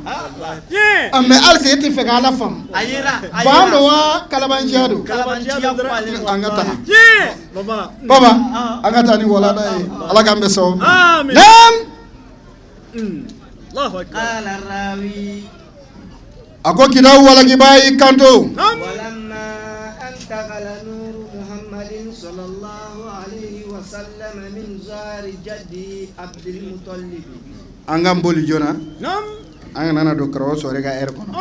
mais hali e tɛ fɛ ka ala faamu ban don wa kalabanciya don an ka taa baba an ka taa ni walanda ye ala k'an bɛ sɔn naam Allahu akbar a ko kitabu walakiba y'i kanto walamma antaqala nuru muhammadin sallallahu alayhi wa sallam min zari jaddi abdul muttalib an ka boli joona an ka nana don karamɔgɔ sɔrɔ ka heure kɔnɔ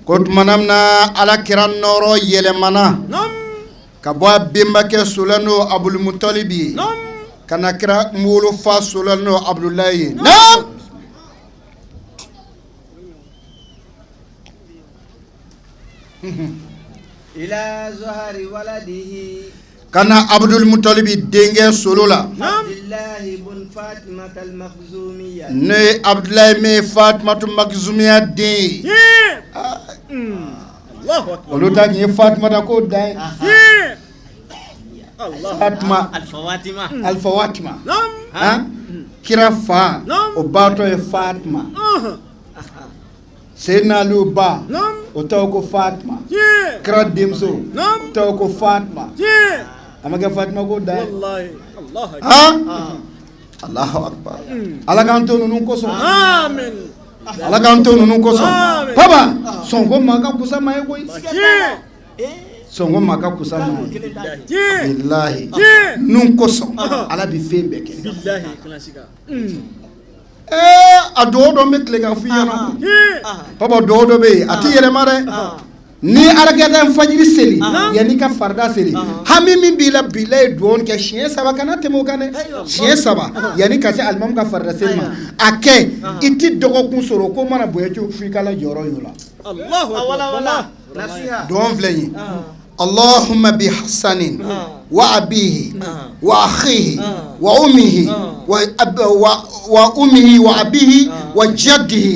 ko tuma na ala kira nɔrɔ yɛlɛmana ka bɔ a benbakɛ sola n'o abdul muttalib ye ka na kira wolofa sola n'o abdulayi ye naam ila zahari waladihi kana abdul mutalibi denkɛ solo la abdullahi ibn fatimah al-makhzumiyya ne abdullahi me fatimatu makhzumiyya den Allahu akbar olu ta ye fatimata ko dan fatima alfa watima kira fa o baatɔ ye fatima Seydina Aliyu ba o tɔgɔ ko Fatima kira denmuso o tɔgɔ ko Fatima a ma kɛ Fatima ko da ye Allahu akbar ala k'an to ninnu kosɔn ala k'an to ninnu kosɔn baba sɔnko maa ka kusa maa ye koyi sɔnko maa ka kusa maa ye bilahi ninnu kosɔn ala bɛ fɛn bɛɛ kɛ a dɔw dɔ bɛ tile ka f'i ɲɛna papa dɔw dɔ bɛ yen a tɛ yɛlɛma dɛ ni alakɛta fajiri seli yanni ka farida seli hami min b'i la bila ye dugawu kɛ siɲɛ 3 kana tɛmɛ o kan dɛ siɲɛ 3 yanni ka se alimamu ka farida seli ma a kɛ i ti dɔgɔkun sɔrɔ ko mana bonya cogo f'i k'ala jɔyɔrɔ y'o la dugawu filɛ nin ye اللهم بحسن وأبيه وأخيه وأمه وأمه وأبيه وجده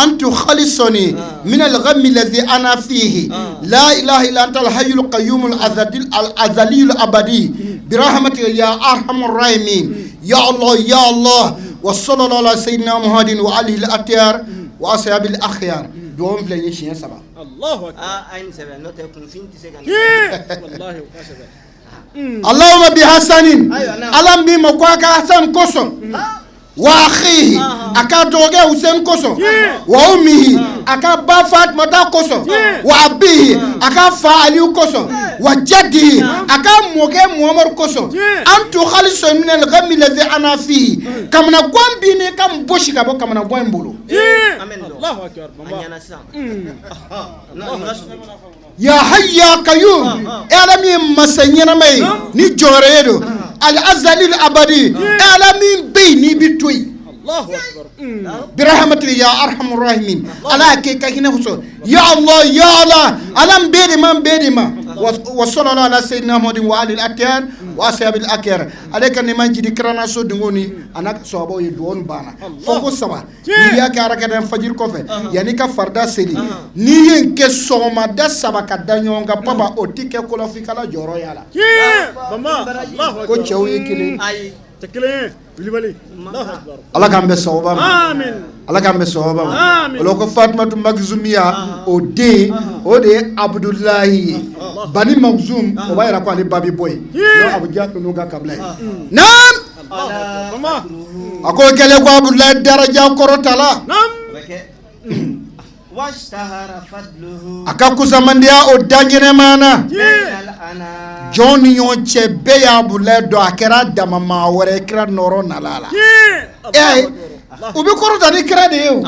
أن تخلصني من الغم الذي أنا فيه لا إله إلا أنت الحي القيوم الأزلي الأبدي برحمتك يا أرحم الراحمين يا الله يا الله وصلى الله على سيدنا محمد وعليه الأطهار وأصحاب الأخيار دوم فلان يشين سبا الله أكبر أين سبا نوت يكون فين تسيغان والله وكسبه اللهم بحسن ألم بمقواك حسن كسر وأخيه أكا دوغي حسين كسر وأمه أكا با فاطمة كسر وأبيه أكا فعلي كسر وجده أكا موغي محمد كسر أن تخلص من الغم الذي أنا فيه كما نقوم بيني كم بوشي كما نقوم بولو الله أكبر يا حي يا قيوم ألمي مسنينا مي نجوريدو الأزلي الأبدي ألمي بيني بتوي Allahu akbar. برحمتك يا أرحم الراحمين على كيك هنا حصل يا الله يا الله ألم بيدما وصلى الله على سيدنا محمد وعلى الأتيان وأصحاب الأكير عليك نمان جدي كرانا سودنوني أنا صوابو يدون بانا فوق سما نيا كاركنا فجر كوفي يعني كفردا سيلي نيين كسوما دسبا كدانيون كبابا أوتيك كولا في كلا جورو يالا Mama, Allahu akbar. كوتشو يكلي Ay. Tekele, bilibali. Allahu akbar. الله كان بسوابا Amin. Allah kan bɛ sɔgɔba ma Amin. olo ko Fatumatu Magzumiya o den o de ye Abdullahi ye Bani Magzum o b'a yira ko ale ba bɛ bɔ yen n'o Abu Jahal ninnu ka kabila ye naam Mama. a ko kɛlen ko Abdullahi daraja kɔrɔta la Nam. واشتهر فضله a ka kusamandiya o da ɲɛnɛma na بين الأنام jɔn ni ɲɔgɔn cɛ bɛɛ ye Abdullahi dɔn a kɛra dama maa wɛrɛ kira nɔrɔ nala la u bɛ kɔrɔta ni kira de ye o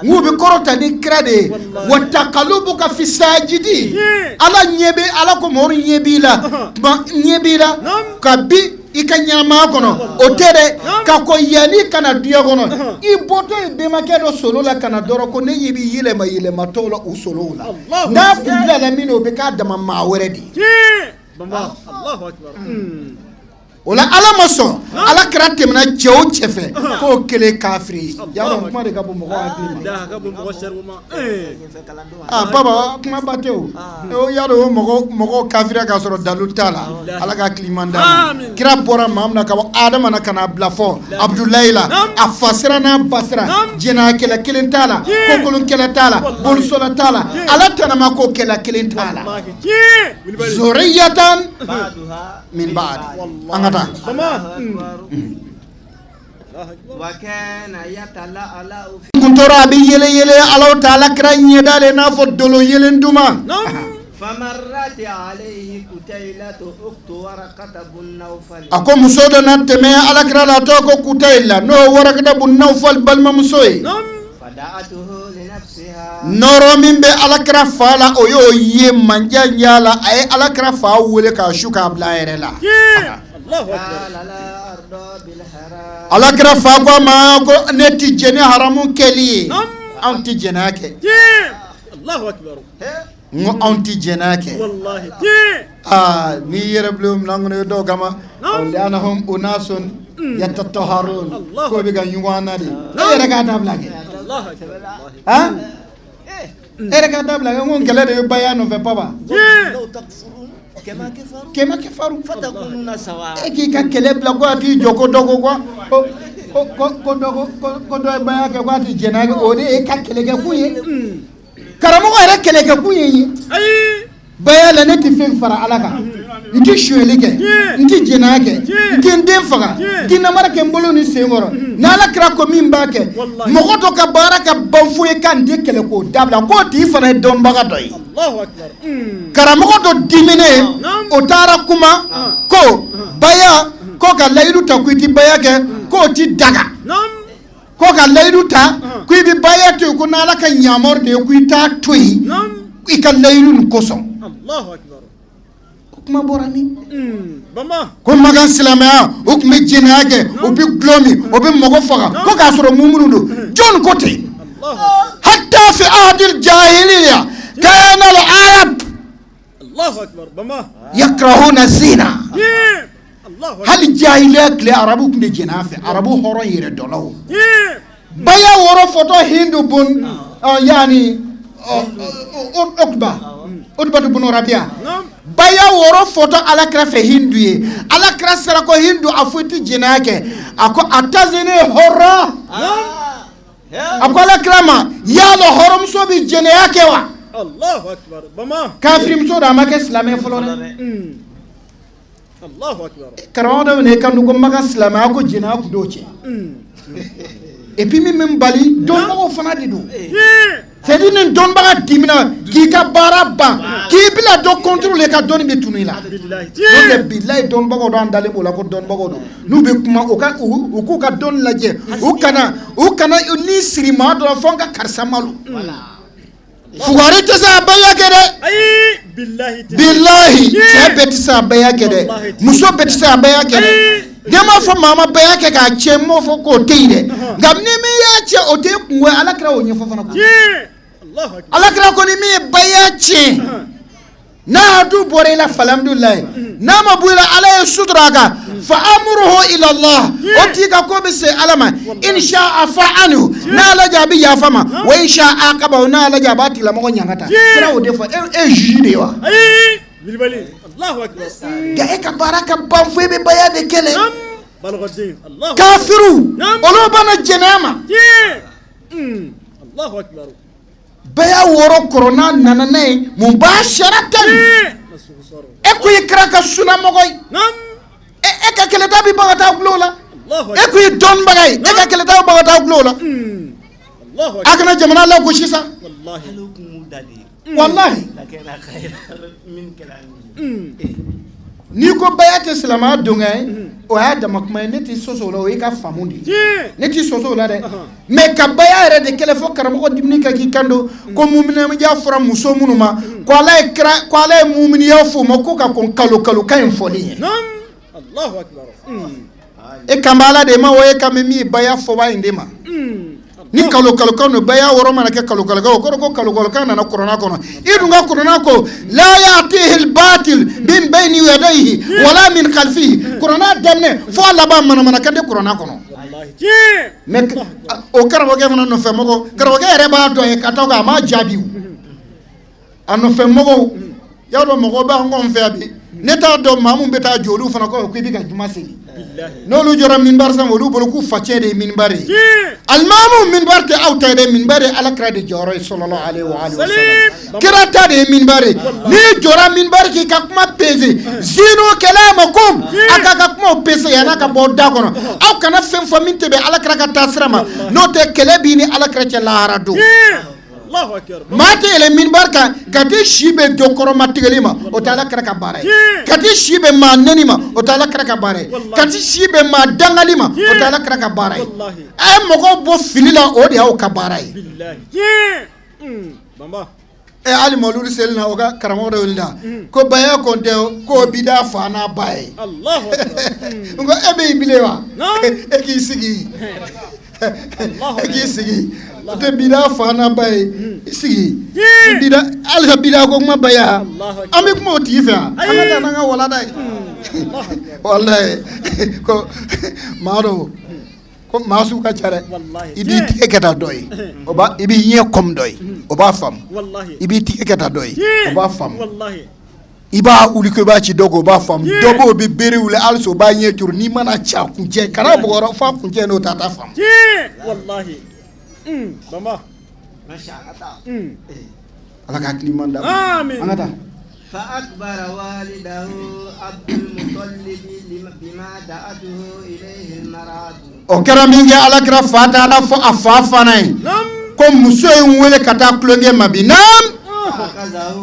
n'u bɛ kɔrɔta ni kira de ye wa taqallubuka fi sajidi ala ɲɛ bɛ ala ko mɔgɔ ɲɛ b'i la ɲɛ b'i la ka bi i ka ɲɛnamaya kɔnɔ o tɛ dɛ ka ko yanni kana diɲɛ kɔnɔ i bɔtɔ ye bɛnbakɛ dɔ solo la kana dɔrɔn ko ne ɲɛ bɛ yɛlɛma tɔw la u solow la n'a kun dilanna min na o bɛ k'a dama maa wɛrɛ de ye Mama, Allahu akbar. o la ala ma sɔn ala kɛra tɛmɛna cɛ o cɛ fɛ k'o kelen kafiri ye y'a dɔn kuma de ka bon mɔgɔw hakili ma Dah ka bu mɔgɔ sharbu ma. baba kuma ba tɛ o y'a dɔn o mɔgɔw kafiriya k'a sɔrɔ dalu t'a la ala ka kiliman d'a ma kira bɔra maa min na ka bɔ adama na ka na bila fɔ Abdullahi la a fa sira n'a ba sira jɛnɛya kɛlɛ kelen t'a la kokolon kɛlɛ t'a la bolisola t'a la ala tɛnɛma ko kɛlɛ kelen t'a la zuriyatan بعدها min ba'd an ka taa Mama. وكان يتلألأ في kun tora a bɛ yɛlɛ alaw taala kira ɲɛda le n'a fɔ dolo yelen duman Nam. فمرت عليه كتيلة أخت ورقة بن نوفل a ko muso dɔ na tɛmɛ alakira la a tɔgɔ ko Kutayla n'o Warakata bun Nawfal balimamuso ye Nam. فدعته لنفسها nɔrɔ min bɛ alakira fa la o y'o ye manjanja la a ye alakira fa wele k'a su k'a bila a yɛrɛ la Allahu akbar. قال لا أرضى بالحرام alakira fa ko a ma ko ne ti jɛni haramu kɛli ye anw ti jɛnɛya kɛ Allahu akbar. n ko anw ti jɛnɛya kɛ Wallahi. n'i yɛrɛ bilen minɛn kɔnɔ i dɔw kama li'annahum unasun yatatahharun k'o bɛ ka ɲɔgɔn na de e yɛrɛ k'a dabila kɛ Allahu akbar. han e yɛrɛ k'a dabila kɛ n ko kɛlɛ de bɛ baya nɔfɛ papa لو تكفرون كما كفروا kɛmɛ kɛ faru فتكونون سواء e k'i ka kɛlɛ bila ko a t'i jɔ ko dɔ ko ko dɔ ye baya kɛ ko a t'i jɛnɛya kɛ o de ye ka kɛlɛkɛkun ye karamɔgɔ yɛrɛ kɛlɛkɛkun ye yen Ayi. baya la ne tɛ fɛn fara ala kan n tɛ suyɛli kɛ n tɛ jɛnɛya kɛ n tɛ n den faga n tɛ namara kɛ n bolo ni sen kɔrɔ ni ala kira ko min b'a kɛ mɔgɔ dɔ ka baara ka ban fo ye k'an tɛ kɛlɛ k'o dabila k'o tigi fana ye dɔnbaga dɔ ye Allahu akbar. karamɔgɔ dɔ diminen o taara kuma ko baya ko ka layidu ta ko i tɛ baya kɛ k'o tɛ daga Nam. ko ka layidu ta ko i bɛ baya to yen ko n'ala ka ɲamɔrɔ de ye ko i t'a to yen Nam. i ka layidu nin kosɔn Allahu akbar. o kuma bɔra min Mama. ko makan silamɛya o tun bɛ jɛnɛya kɛ o bɛ gulɔ min o bɛ mɔgɔ faga ko k'a sɔrɔ mumuru don jɔn ko ten hatta fi ahadil jahiliya kana al-arab Allahu akbar. Mama. yakrahuna zina Allahu akbar. hali jahiliya tile arabu tun bɛ jɛnɛya fɛ arabu hɔrɔn yɛrɛ dɔlaw baya wɔrɔ fɔtɔ hindu bun yani Utba bun Rabi'a baya wɔrɔ fɔtɔ alakira fɛ hindu ye alakira sera ko hindu a fɔ i tɛ jɛnɛya kɛ a ko atazini hɔrɔ a ko alakira ma yala hɔrɔmuso bɛ jɛnɛya kɛ wa Allahu akbar. Mama. kafirimuso da a ma kɛ silamɛ fɔlɔ dɛ Allahu akbar. karamɔgɔ dɔ bɛ na i kan ko makan silamɛya ko jɛnɛya kun t'o cɛ et puis min bali dɔnbagaw fana de don c'est dire ni dɔnbaga dimina k'i ka baara ban k'i bila dɔ contrôle ka dɔnni bɛ tunu i la n'o tɛ bilayi dɔnnibagaw dɔn an dalen b'o la ko dɔnnibagaw don n'u bɛ kuma u k'u ka dɔnni lajɛ u kana ni siri maa dɔ la fɔ n ka karisa malo fugari tɛ se a bɛɛ kɛ dɛ bilahi cɛ bɛɛ tɛ se a bɛɛ kɛ dɛ muso bɛɛ tɛ se a bɛɛ kɛ dɛ Dema fo mama baya ke ka chemo fo ko teide ngam ni mi ya che o te ngwe ala kra o nyefo fana ko Allahu akbar ala kra ko ni mi baya che na du bore la falamdullah na mabuila ala sudraga fa amruhu ila Allah o ti ka ko be se alama in sha afa anhu na la jabi ya fama wa in sha aqaba na la jabati la mo nyangata kra o defo e jide wa bilbali Allahu akbar ga e ka baraka ban fo be baya de kele balgodin Allahu kafiru olo bana jenama Allahu akbar baya woro corona nanane mubasharatan e ko yikra ka suna mogoy e ka kele tabi bagata glola e ko don bagay e ka kele tabi bagata glola Allahu akana jamana la ko shisa wallahi ni ko bayate salama dongay o ya damakma neti soso la o ka famundi neti soso la de me ka bayare de kele fo karamo ko dimni ka ki kando ko mumina mi ja fura muso munuma ko ala mumini ya fo mako ka kon kalo kan foli Allahu akbar e kambala de ma o e kamemi baya fo ba indema ni kalo kan no baya woro mana ke kalo ko kalo kan na corona kono idunga corona ko la yatihi al batil min bayni yadayhi wala min khalfihi corona damne fo la ba mana kande corona kono me o karabo ke fana no fe moko karabo ke reba do e katoga ma jabiu ano fe moko ya do moko ba ngom fe abi neta do mamu beta jodu fana ko bi ka juma sigi no lu jora minbar sam wolu bolo ku facce de minbari al mamu minbar te awta de minbari ala kra de joro sallallahu alaihi wa alihi wasallam kirata de minbari ni jora minbar ki ka kuma pese zino kalamakum aka ka kuma pese yana ka bodda kono aw kana fem faminte be ala kra ka tasrama no te kelebi ni ala kra ce laharadu Allahu akbar mate ele minbar ka kati shibe dokoro matigelima o tala kra ka bare kati shibe ma nenima o tala kra ka bare kati shibe ma dangalima o tala kra ka bare ay mogo bo filila o de aw ka bare billahi bamba e ali moluri selna o ga karamo do wilda ko baya ko de ko bida fana baye Allahu akbar ngo ebe bilewa e ki sigi e ki sigi te bida fana baye sigi bida alha bida ko ma baya ami ko moti fa amata nga wala dai wallahi ko maro ko masu ka care ibi tiketa doy oba ibi ye kom doy oba fam wallahi ibi tiketa doy oba fam wallahi iba uli ko ba ci dogo ba fam dobo bi beri wule also ba nye tur ni mana cha kunje kara bogoro fa kunje no tata fam wallahi bamba masha Allah ala ka klimanda amin angata فأكبر والده عبد المطلب بما دعته إليه المرأة o kera minge ala kira fata ala fo afafa nay ko muso en wele kata klonge mabinam فأخذه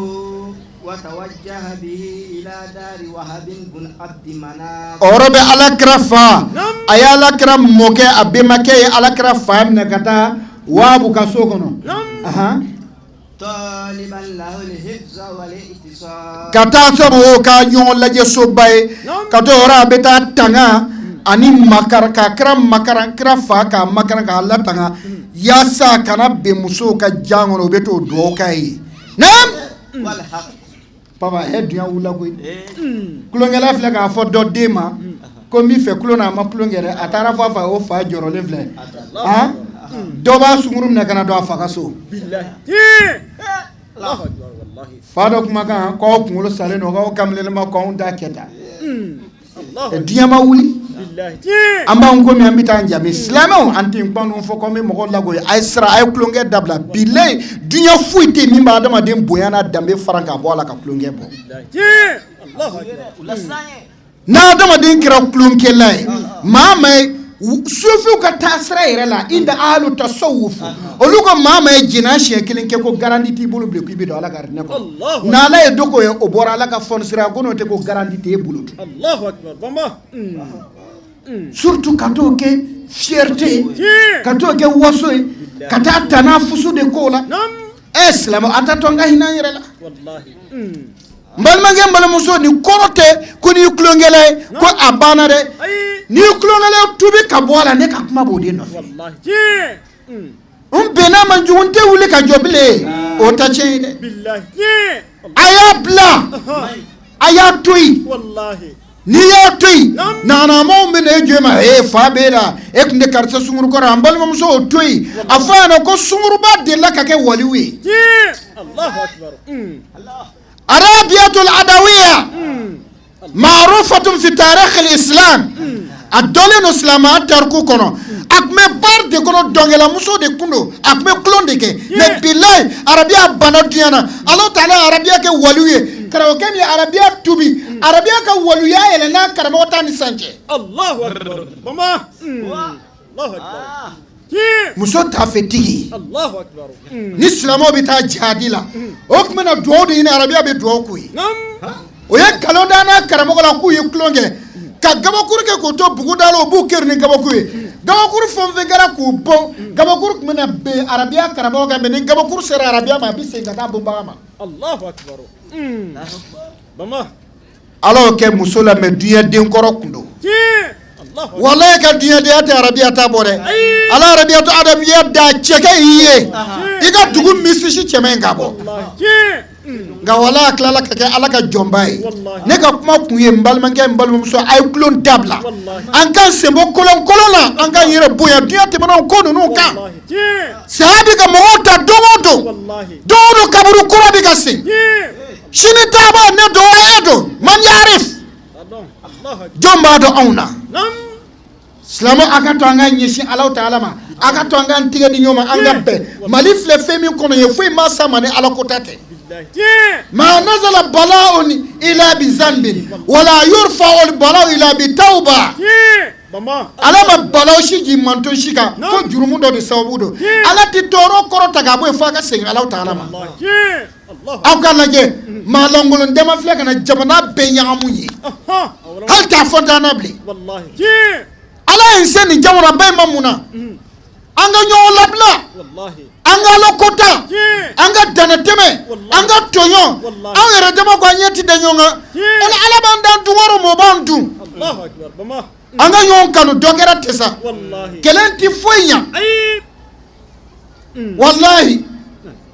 وتوجه به إلى دار وهب بن عبد مناف orobe ala kira fa ayala kira moke abemake ala kira fa ne kata wabu kasokono aha طالبا له الحفظ والاتصال kata sabo ka nyon laje sobay kata ora beta tanga ani makar ka kra makaran kra fa ka makaran ka Allah tanga yasa kana be muso ka jangono beto do kai nam والحق papa e dunya wula ko kulongela fle ka fo do dema ko mi fe kulona ma kulongere atara fa fa o fa joro le fle ha do ba sumurum ne kana do fa ka so billahi Allahu akbar wallahi fado kuma kan ko kungulo sale no ko kamle ma ko da keta Allahu e dunya ma wuli billahi amba ngo mi ambita njami islamo anti ngpanu fo ko mi mo lago ay sra ay klonge dabla billahi dunya fuite mi ba dama dem boyana dambe franka bo ala ka klonge bo Allahu akbar na dama den kira klonge lay mama sufi ka tasra yere la inda alu tasawuf olugo mama e jina she kelen ke ko garanti ti bulu ble ku bi do ala garne ko na la e doko e o bora ala ka fon sira gono te ko garanti te bulu Allahu akbar bamba surtout kato ke fierté kato ke woso kata tanafusu de kola islam atatonga hina yere la wallahi mbalma ngem bala muso ni korote ko ni klongele ko abana de ni kulongale tubi ka bɔ a la ne ka kuma b'o de nɔfɛ wallahi tiɲɛ n bɛnna ma jugu n tɛ wuli ka jɔ bilen o ta tiɲɛ ye dɛ billahi tiɲɛ a y'a bila a y'a to yen wallahi n'i y'a to yen naanamaw bɛ na e jɔ ma fa b'e la e tun tɛ karisa sunkuru kɔrɔ an balimamuso o to yen a fɔ a ɲɛna ko sunkuruba delila ka kɛ waliw ye tiɲɛ Allahu akbar arabiyatul adawiya maarufatun fi taarikh al-islam a dɔlen don silamɛya tariku kɔnɔ a tun bɛ bari de kɔnɔ dɔnkɛlamuso de kun don a tun bɛ kulon de kɛ mais bilayi arabiya banna duɲa na Alahu taala ye arabiya kɛ waliw ye karamɔgɔkɛ min ye arabiya tubi arabiya ka waliya yɛlɛ n'a karamɔgɔ ta ni sisan cɛ Allahu akbar mama Allahu akbar muso t'a fɛ tigi Allahu akbar ni silamɛw bɛ taa jihadi la o tun bɛ na dugawu de ɲini arabiya bɛ dugawu k'u ye o ye nkalon da n'a karamɔgɔ la k'u ye kulon kɛ ka gabakuru kɛ k'o to buguda la o b'u keri ni gabakuru ye gabakuru fɛn o fɛn kɛra k'u bɔn gabakuru tun bɛ na bɛn arabiya karamɔgɔ kan mais ni gabakuru sera arabiya ma a bɛ segin ka taa bonbaga ma Allahu akbar mama ala y'o kɛ muso la mais duɲɛden kɔrɔ tun don walayi ka duɲɛdenya tɛ arabiya ta bɔ dɛ ala arabiya to adabiya da cɛkɛ y'i ye i ka dugu misisi cɛmɛ in ka bɔ nka wala tilala ka kɛ ala ka jɔnba ye ne ka kuma kun ye n balimakɛ n balimamuso a ye kulon dabila an k'an senbɔ kolon la an k'an yɛrɛ bonya duɲɛ tɛmɛnɛw ko ninnu kan saya bɛ ka mɔgɔw ta don o don kaburu kura bɛ ka se sini taaba ne dɔgɔya don man yarif jɔn b'a dɔn anw na silamɛ a ka to an ka ɲɛsin Alahu taala ma a ka to an k'an tigɛ di ɲɔgɔn ma an ka bɛn Mali filɛ fɛn min kɔnɔ ye foyi ma s'a ma ni Ala ko ta tɛ ma nazala bala'un ila bi zanbin wala yurfa'u bala'u ila bi tawba ala ma balaw si ji manto si kan fo jurumu dɔ de sababu don ala ti tɔɔrɔ kɔrɔ ta k'a bɔ yen fo a ka segin Alahu taala ma aw ka lajɛ maa lankolon dɛmɛ filɛ ka na jamana bɛɛ ɲagamu ye hali t'a fɔ t'an na bilen ala ye n se nin jamana ba in ma mun na an ka ɲɔgɔn labila an ka Ala kota an ka danatɛmɛ an ka tɔɲɔ an yɛrɛ dama ko an ɲɛ ti da ɲɔgɔn kan wala ala b'an dan dun wari mɔ b'an dun an ka ɲɔgɔn kanu dɔ kɛra tɛ sa kɛlɛ ti foyi ɲa walahi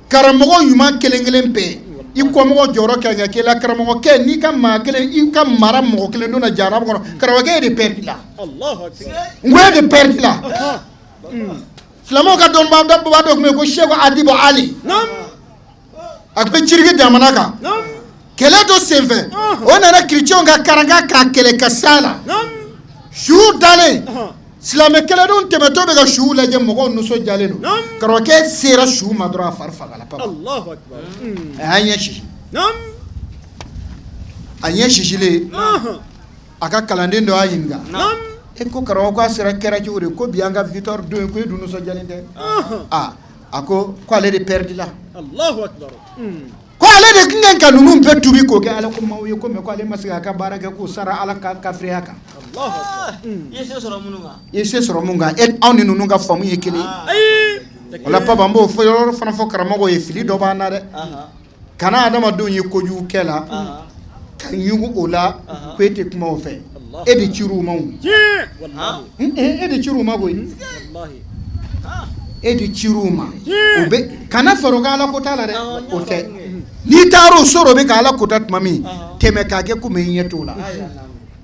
karamɔgɔ ɲuman kelen kelen bɛɛ i kɔmɔgɔ jɔyɔrɔ ka ɲa k'i la karamɔgɔkɛ n'i ka maa kelen i ka mara mɔgɔ kelen donna jahanama kɔnɔ karamɔgɔkɛ ye de pɛridi la n ko ye de pɛridi la silamɛw ka dɔnnibaa dɔ tun bɛ yen ko Seku Adibu Ali a tun bɛ ciriki jamana kan kɛlɛ dɔ senfɛ o nana kiricɛnw ka karanga k'a kɛlɛ ka s'a la suw dalen silamɛ kɛlɛdenw tɛmɛtɔ bɛ ka suw lajɛ mɔgɔw nisɔndiyalen don karamɔgɔkɛ sera suw ma dɔrɔn a fari fagala papa a y'a ɲɛ sisi a ɲɛ sisilen a ka kalanden dɔ y'a ɲininka e ko karamɔgɔ ko a sera kɛra cogo di ko bi an ka victoire don ye ko e dun nisɔndiyalen tɛ a ko ale de pɛridi la ko ale de tun kan ka ninnu bɛɛ tubi k'o kɛ ala ko maaw ye ko mais ko ale ma se k'a ka baara kɛ k'o sara ala ka kafiriya kan i ye se sɔrɔ mun kan anw ni ninnu ka faamu ye kelen wala papa n b'o fɔ yɔrɔ fana fɔ karamɔgɔ ye fili dɔ b'an na dɛ kana adamadenw ye kojugu kɛ la ka ɲugu o la ko e tɛ kuma o fɛ e de cir'u ma e de cir'u ma koyi e de cir'u ma o bɛ kana fara o ka ala ko t'a la dɛ o tɛ n'i taara o sɔrɔ o bɛ ka ala kota tuma min tɛmɛ k'a kɛ komi i ɲɛ t'o la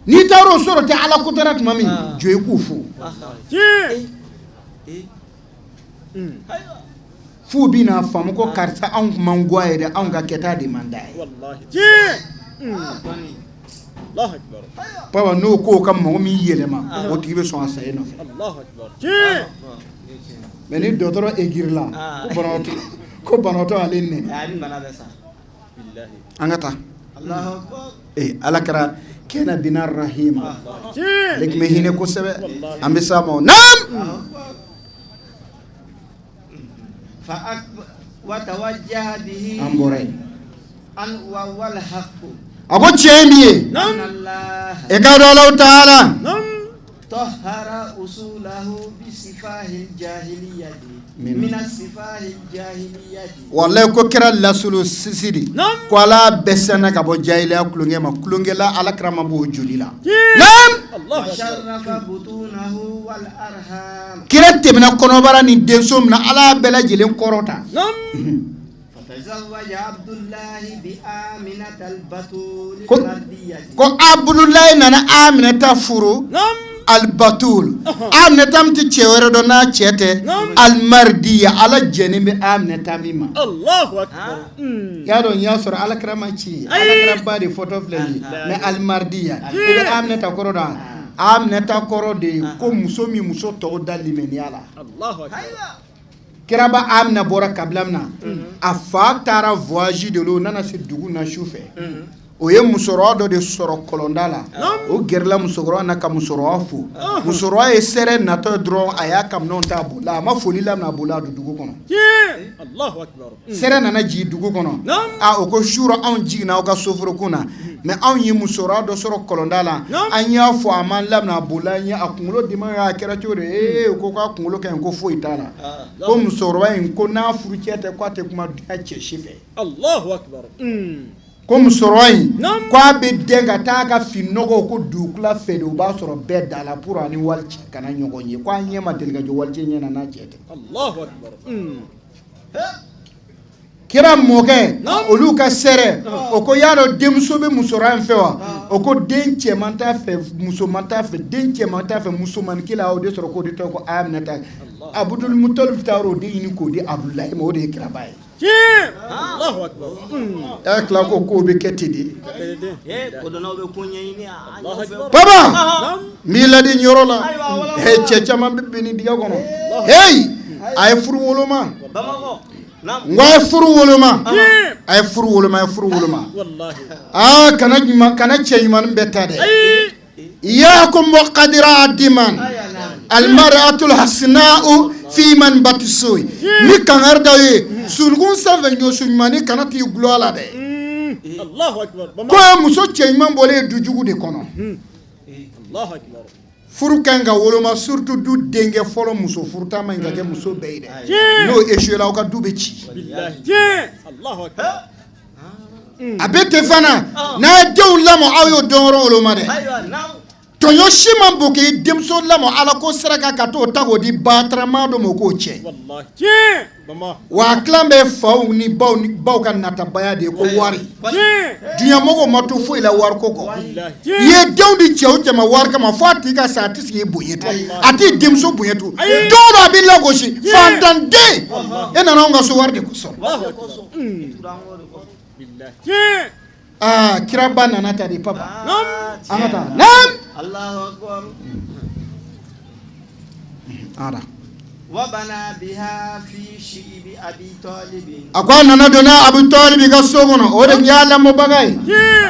n'i taara o sɔrɔ tɛ ala kotara tuma min jɔ i k'u fo f'u bɛna faamu ko karisa anw kun man go a ye dɛ anw ka kɛta de man d'a ye papa n'o ko ka mɔgɔ min yɛlɛma o tigi bɛ sɔn a sa e nɔfɛ mais ni dɔgɔtɔrɔ egirila ko banabaatɔ ale nɛ an ka taa ala kɛra kɛnɛ bina rahima ale tun bɛ hinɛ kosɛbɛ an bɛ s'a ma naam an bɔra yen a ko tiɲɛ min ye e ka dɔn Alahu taala طهر أصوله بصفاه الجاهلية من السفاه الجاهلية والله كو كرا لاسلو سيدي كوالا بسنا كابو جايلا كلونغيما كلونغلا على كرام ابو جوليلا نعم وشرف بطونه والأرحام كرت من كونوبارا ني دنسوم نا على بلا جيلين كوروتا فتزوج عبد الله بآمنة البتول كو عبد الله نانا آمنة فورو البتول آمنة متي تشيورو دونا تشيته المردية على جنب آمنة ميما الله أكبر يا دون ياسر على كرامتي على كرامبادي فوتو فلاني ما المردية إذا آمنة كورودا آمنة كورودي كو مسومي مسو تودالي من يالا الله أكبر kiraba amna bora kablamna afa tara voyage de lo nana se dugu na chauffeur o ye musoro do de soro kolondala o gerla musoro na ka musoro afu musoro e sere na to dron aya kam non ta bula ma foli lam na bula du dugu kono Allahu akbar sere na ji dugu kono a o ko shuro on ji na o ka sofro kuna me on yi musoro do soro kolondala anya fo aman lam na bula nya akunlo di ma ya kera chore ko ka akunlo ken ko fo itala ko musoro en ko na furu chete kwate kuma da che shife Allahu akbar ko musoro en ko be denga ta ka finogo ko dukla fede o ba soro be dala pour ani walchi kana nyogo nye ko anya ma delga jo walchi nye na chete Allahu akbar kira moke olu ka sere o ko yaro demso be musoro en fewa o ko denche manta fe muso manta fe denche manta fe muso man kila o de soro ko de to ko amnata abdul mutalib taro de ini ko de abdullahi mo de kira baye Allahu akbar akla ko be ketidi ko do nawbe kunyini baba mila di nyorola he checha mambe bini diga kono hey ay furu woloma bamako ngwa furu woloma ay furu woloma wallahi kana cheyman betade iyakum muqadira diman almar'atul hasna'u fi man batisui ni kangarda ye sungun save nyo sunmani kana ti gloala de Allahu akbar ko muso cheyman bole dujugu de kono Allahu akbar furu kanga woloma surtout du denge folo muso furta ma ngake muso beide no eshela o ka dube ci billahi Allahu akbar abete fana na dew lamo ayo doro woloma de tonyo shiman boke demso lamo ala ko saraka ka to tago di batrama do moko che wallahi mama wa klambe faw ni baw kan nata baya de ko wari dunya mogo mato fo ila war koko ye dewdi chew chama war kama fati ka satisi bonyeto ati demso bonyeto do abi lagoshi fantande ena nonga so war de ko so billahi kiraba nanata di papa amata Allahu akbar ada وبنى بها في شيب أبي طالب akwana na dona Abu Talib ga sogono o de yalla mo bagay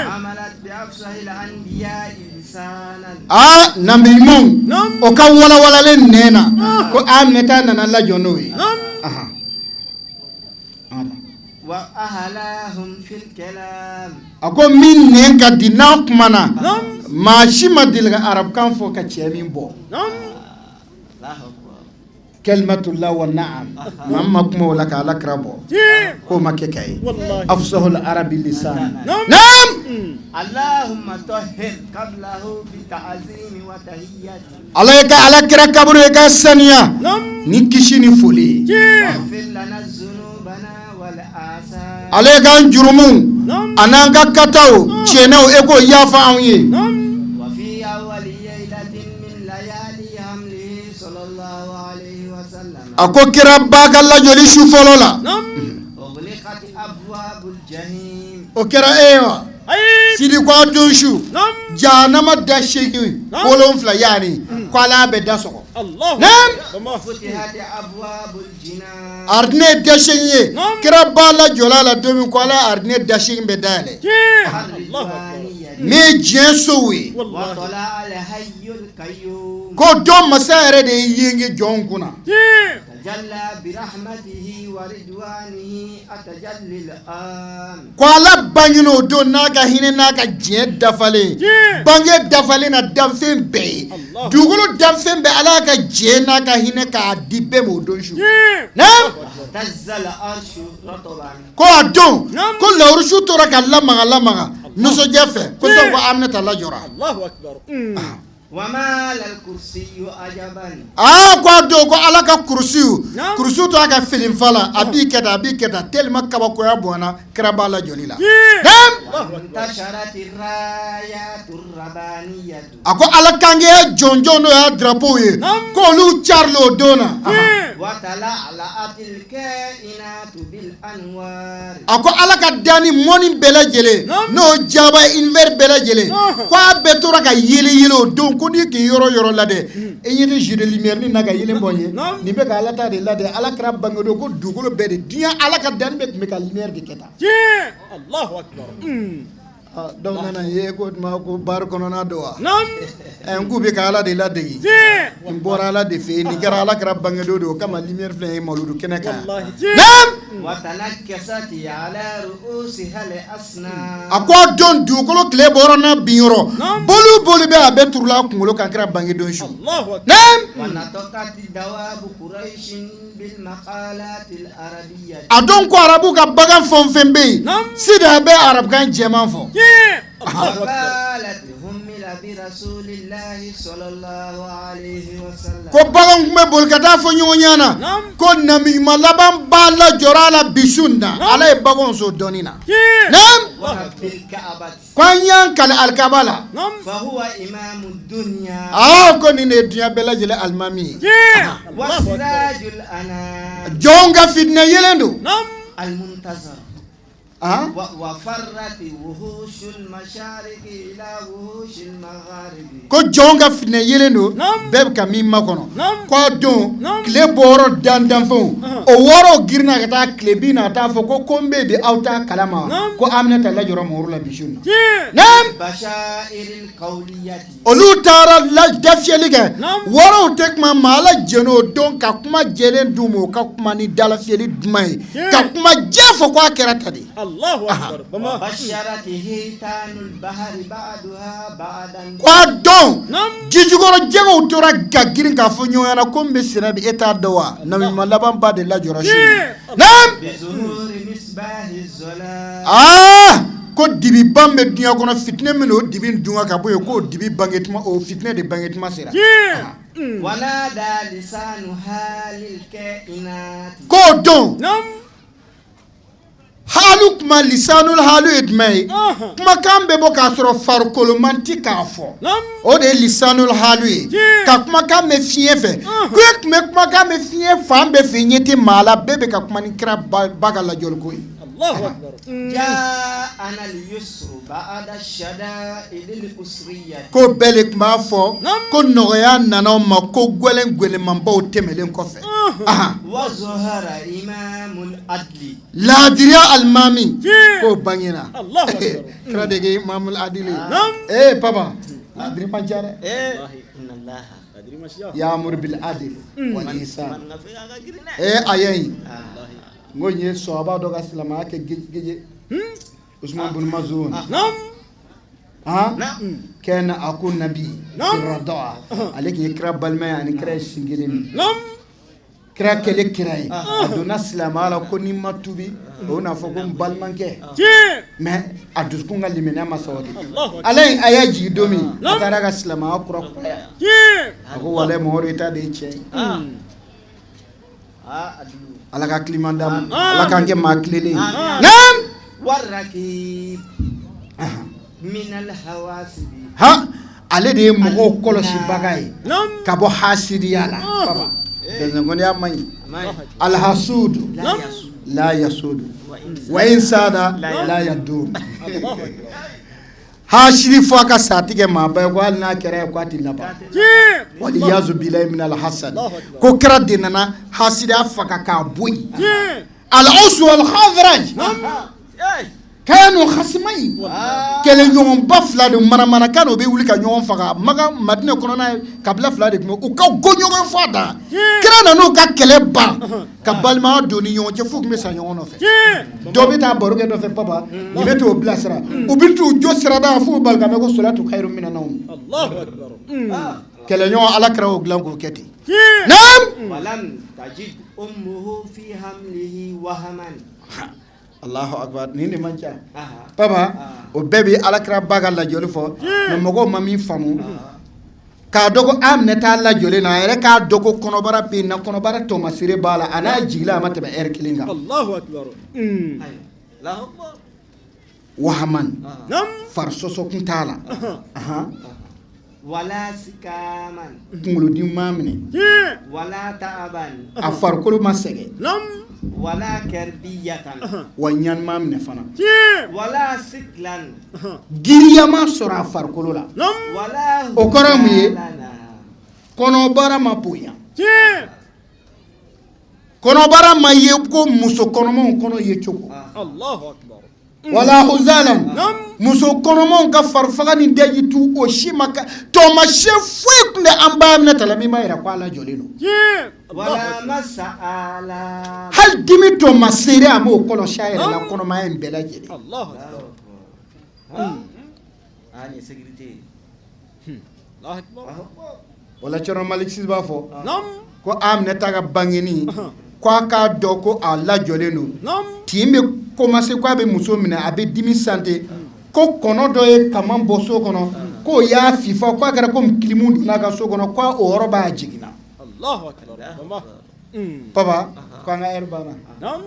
عملت بأفصح الأنبياء لسانا nambi mon o ka wala len nena ko amneta nana la jonowi aha ada وأهلاهم في الكلام ako min nen ka dina kumana ma shima dilga arab kan fo ka chemin bo الله أكبر كلمة الله والنعم مما كمو لك على كربو كوما كيكاي أفصح العربي اللسان نعم اللهم طهر قبله بتعظيم وتهيئة عليك على كركبر يكسنيا نكشيني فولي واغفر لنا ذنوبنا والآثام عليك أن جرمون أنا كتاو تشينو إكو يافا أوني وفي أول ليلة من ليالي حمله صلى الله عليه وسلم أكو كرباك الله جولي شوفولولا أغلقت أبواب الجحيم أوكرا إيوا sidi kwa donshu janama da sheki kolon fla yani kwala be da soko Allah nam فتحت أبواب الجنان arne da shenye kira bala jolala domi kwala arne da shenye be dale الرضوانية me jensowe وطلع الحي القيوم ko dom masare de yenge jonkuna تجلى برحمته ورضوانه أتجلي الآن ko ala bangino don n'a ka hinɛ n'a ka diɲɛ dafalen bange dafalen na danfɛn bɛɛ ye dugukolo danfɛn bɛɛ ala ka diɲɛ n'a ka hinɛ k'a di bɛɛ ma o don su اهتز العرش رطبا ko a don ko lawurusu tora ka lamaga nisɔndiya fɛ ko sɔn ko Aminata lajɔra Allahu akbar. وما للكرسي عجبا ko a don ko ala ka kurusiw to a ka filinfa la a b'i kɛ tan tellement kabakoya bonyana kira b'a lajɔli la انتشرت الرايات الربانية a ko ala kange jɔnjɔn n'o y'a drapeau ye ko olu carila o don na وتلعلعت الكائنات بالأنوار a ko ala ka danni mɔni bɛɛ lajɛlen n'o jaba univers bɛɛ lajɛlen ko a bɛɛ tora ka yele o don ko n'i k'i yɔrɔ la dɛ e ɲɛ tɛ jeu de lumière ni na ka yelen bɔ n ye nin bɛ ka ala ta de la dɛ ala kɛra bange don ko dugukolo bɛɛ de diɲɛ ala ka danni bɛɛ tun bɛ ka lumière de kɛ tan Allahu akbar. dɔw nana ye ko tuma ko bari kɔnɔna don wa Nam. n k'u bɛ ka ala de ladege n bɔra ala de fɛ yen nin kɛra ala kɛra bange don de o kama lumière filɛ ye mawludu kɛnɛ kan وتنكست على رؤوسها الأسنان a ko a don dugukolo tile bɔra n'a bin yɔrɔ boli bɛ a bɛɛ turula a kunkolo kan kɛra bange don su Allahu akbar. ونطقت دواب قريش بالمقالات العربية a don ko arabu ka bagan fɛn o fɛn bɛ yen sida a bɛ arabukan jɛman fɔ وقالت همل برسول الله صلى الله عليه وسلم ko bagan tun bɛ boli ka taa fɔ ɲɔgɔn ɲɛna ko nabiɲuman laban b'a lajɔra a la bi su in na ala ye baganw sɔn dɔɔnin na ورب الكعبة ko an y'an kali alikaba la فهو إمام الدنيا ko nin de ye diɲɛ bɛɛ lajɛlen alimami ye وسراج الأنام jɔnw ka fitinɛ yelen don المنتظر ah وفرت وحوش المشارق إلى وحوش المغارب ko jɔnw ka fitinɛ yelen don bɛɛ bɛ ka min makɔnɔ ko a don tile bɔyɔrɔ danfɛnw o wɔɔrɔw girinna ka taa tile bin na taa fɔ ko n bɛ bi aw t'a kalama ko Aminata lajɔra mɔgɔw la bi su in بشائر القولية olu taara dafiyɛli kɛ wɔɔrɔw tɛ kuma ma ala jɛn'o don ka kuma jɛlen d'u ma o ka kuma ni dalafiyɛli duman ye ka kuma jɛ fɔ ko a kɛra ta de Allahu akbar. بشرت هيتان البحر بعدها بعدا ko a dɔn jijukɔrɔ jɛgɛw tora ka girin k'a fɔ ɲɔgɔn ɲɛna ko n bɛ sɛnɛ bi e t'a dɔn wa nabiɲuman laban ba de lajɔra su in na بظهور مصباح الظلام ko dibi ban bɛ diɲɛ kɔnɔ fitinɛ min o dibi dunga ka bɔ yen k'o dibi bange tuma o fitinɛ de bange tuma sera ونادى لسان حال الكائنات k'o don halu kuma lisanul halu ye jumɛn ye kumakan bɛ bɔ k'a sɔrɔ farikolo man ti k'a fɔ o de ye lisanul halu ye ka kumakan mɛn fiɲɛ fɛ ko e tun bɛ kumakan mɛn fiɲɛ fan bɛɛ fɛ ɲɛ tɛ maa la bɛɛ bɛ ka kuma ni kira ba ka lajɔli ko ye Allahu akbar. جاءنا اليسر بعد الشدائد الأسرية ko bɛɛ de tun b'a fɔ ko nɔgɔya nana o ma ko gwɛlɛnmanbaw tɛmɛlen kɔfɛ وظهر إمام العدل laadiriya alimami k'o bangena Allahu akbar. kira de ye imamul adili papa laadiri man ca dɛ إن الله Adri masya. ya'mur bil adl wal ihsan ayen n ko n ye sɔhaba dɔ ka silamɛya kɛ geje Usman bin Mazun kɛna a ko nabi siradawa ale tun ye kira balima ye ani kira ye singelen min kira kɛle kira ye a donna silamɛya la ko ni ma tubi o n'a fɔ ko n balimakɛ mais a dusukun ka limaniya ma sabati ala a y'a jigin don min a taara ka silamɛya kura kuraya a ko walayi Mamadu i ta de ye tiɲɛ ye ala ka kilima d'a ma ala k'an kɛ maa kilelen naam والركيب من الحواسب ale de ye mɔgɔw kɔlɔsibaga ye ka bɔ hasidiya la baba bɛnzɛnkɔniya man ɲi alhasudu la yasudu wa in sada la yadum hasidi fɔ a ka satigɛ maa ba ye ko hali n'a kɛra ye ko a tɛ laban wali yazu bilayi min alhasad ko kɛra de nana hasidiya faga k'a bɔ yen al-uswa wal-khazraj كانوا خصمين كلا يوم بفلا دو مرة كانوا بيقولوا كيوم فقا مغا مدينة كورونا قبل فلا دي وكاو غنيو فادا كنا نو كلبا كبال ما دوني يوم جفوك مسا يوم نوفي دوبي تا بروغ دو في بابا يمتو بلاسرا وبنتو جو سرادا فو بالغا مكو صلاه خير من النوم الله اكبر كلا يوم على كراو غلانكو كتي نعم ولم تجد امه في حمله وهما Allahu akbar ni ne mancha papa o bebe alakra baga la joli fo no mogo mami famu ka dogo amne ta la joli na ere ka dogo konobara be na konobara to masire bala ana jigila mate be er kilinga Allahu akbar Allahu akbar wahaman nam farsoso kuntala wala sikaman ngulu di mamne wala ta'aban afarkulu masege nam wala karbiyatan wanyan mamne fana wala siklan giriyama sora farkulu la wala okaramuye kono bara mapuya kono bara maye ko muso kono mon kono ye choko Allahu akbar wala huzalan muso kono mon ka farfaga ni deji tu o shimaka to ma chefu ne amba amna talami ma ira kwala jolino wala masala hal dimi to masere amo kono shaire la kono ma en belajeli Allahu akbar ani sécurité Allahu akbar wala choro malik sisba fo nam ko amne taga bangini kwa ka doko ala jolino nam timbe commencé ko abe muso mina abe dimi santé ko kono do e kaman boso kono ko ya fifa ko agara ko kilimundu na ga so kono ko o roba jigina Allahu akbar Allah papa ko nga erbana nam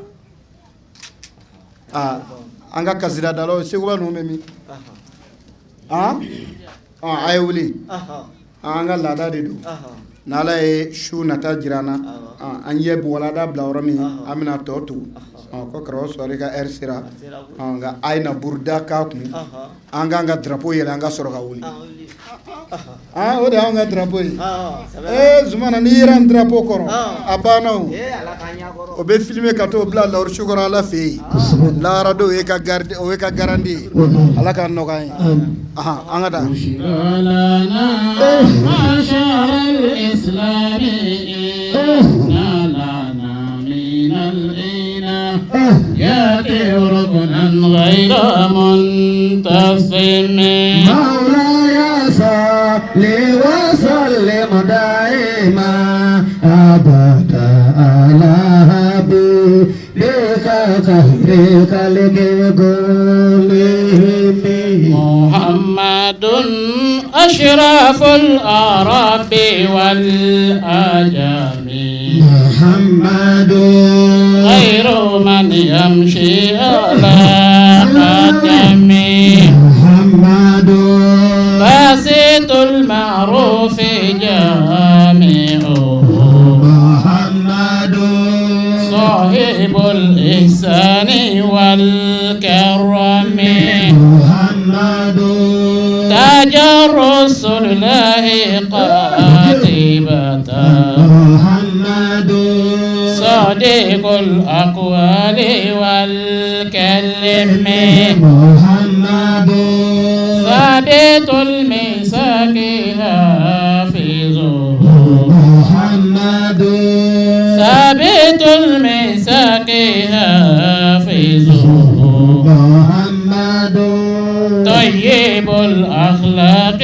anga kazira dalo seguba no memi ay wuli anga lada de do nala e shu nata jirana an yeb wala da blawra mi amina totu ko kro sore ka ersira anga aina burda ka ku anga drapeau yela anga soro ka wuli o de anga drapeau zumana ni ran drapeau koro abana ala kanya koro o be filmer ka to bla lor shukura la fe la rado e ka garde o e ka garandi ala ka no kay anga da الإسلام لنا من الإله يأتي ركنا غير منتصم مولاي صل وسلم دائما أبدا على حبيبك خير خلق كلهم محمد أشرف الأعراب والأجام محمد غير من يمشي على قدمه محمد باسط المعروف جامعه محمد صاحب الإحسان والكرم محمد تاج الرسل الله قاتبة محمد صادق الأقوال والكلم محمد ثابت الميثاق حافظه محمد ثابت الميثاق حافظه محمد طيب الأخلاق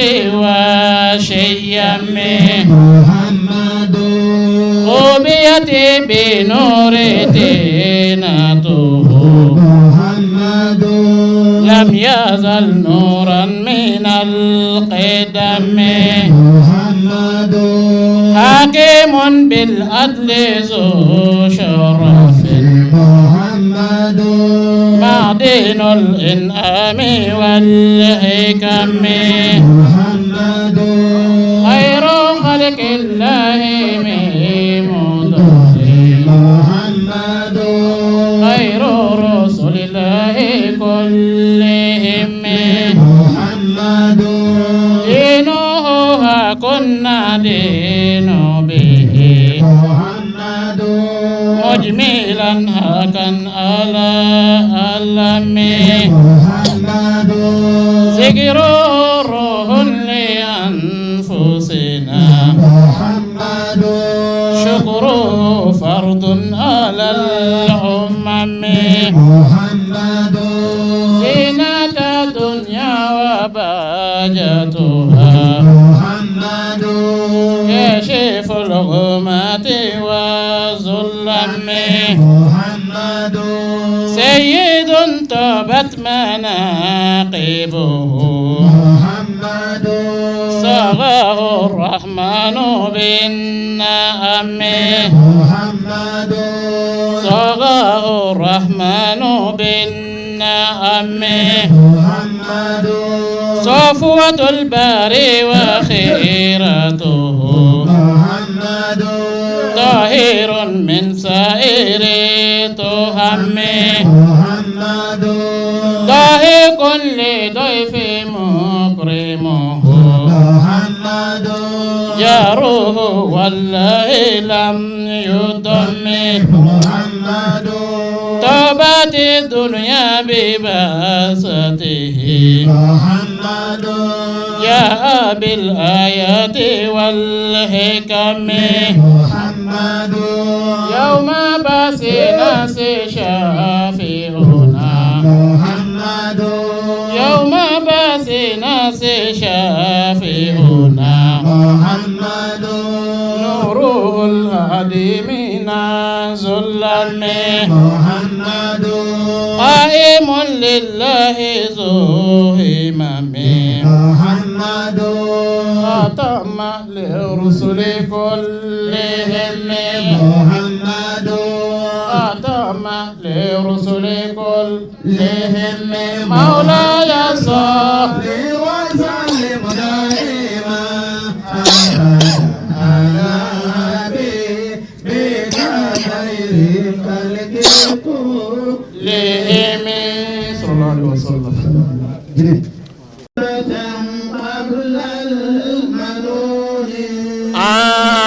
وشيمه محمد خوبيتي بنور دينته محمد لم يزل نورا من القدم محمد حاكم بالعدل ذو شرف محمد معدن الإنعام والحكم محمد خير خلق الله ممدوح محمد خير رسل الله كلهم محمد دينه كنا دين به محمد مجملا هكا على الله محمد ذكر روح لأنفسنا محمد شكر فرض على الأمم محمد زينة الدنيا وبهجتها محمد كشف الغمة والظلم محمد سيد طابت مناقبه محمد صاغه الرحمن بالنعم محمد صاغه الرحمن بالنعم محمد صفوة الباري وخيرته محمد طاهر من سائر تهم محمد ضاحك لضيف مكرمه محمد جاره والله لم يضم محمد طابت الدنيا بباسته محمد جاء بالآيات والحكم محمد يوم بأس ناس شافعنا محمد يوم بأس ناس شافعنا محمد نوره الهادي من ظلم محمد قائم لله ذو همم محمد ختم للرسل كلهم محمد ختم للرسل كلهم مولاي صل وسلم دائما على حبيبك خير الخلق كلهم صلى الله عليه وسلم.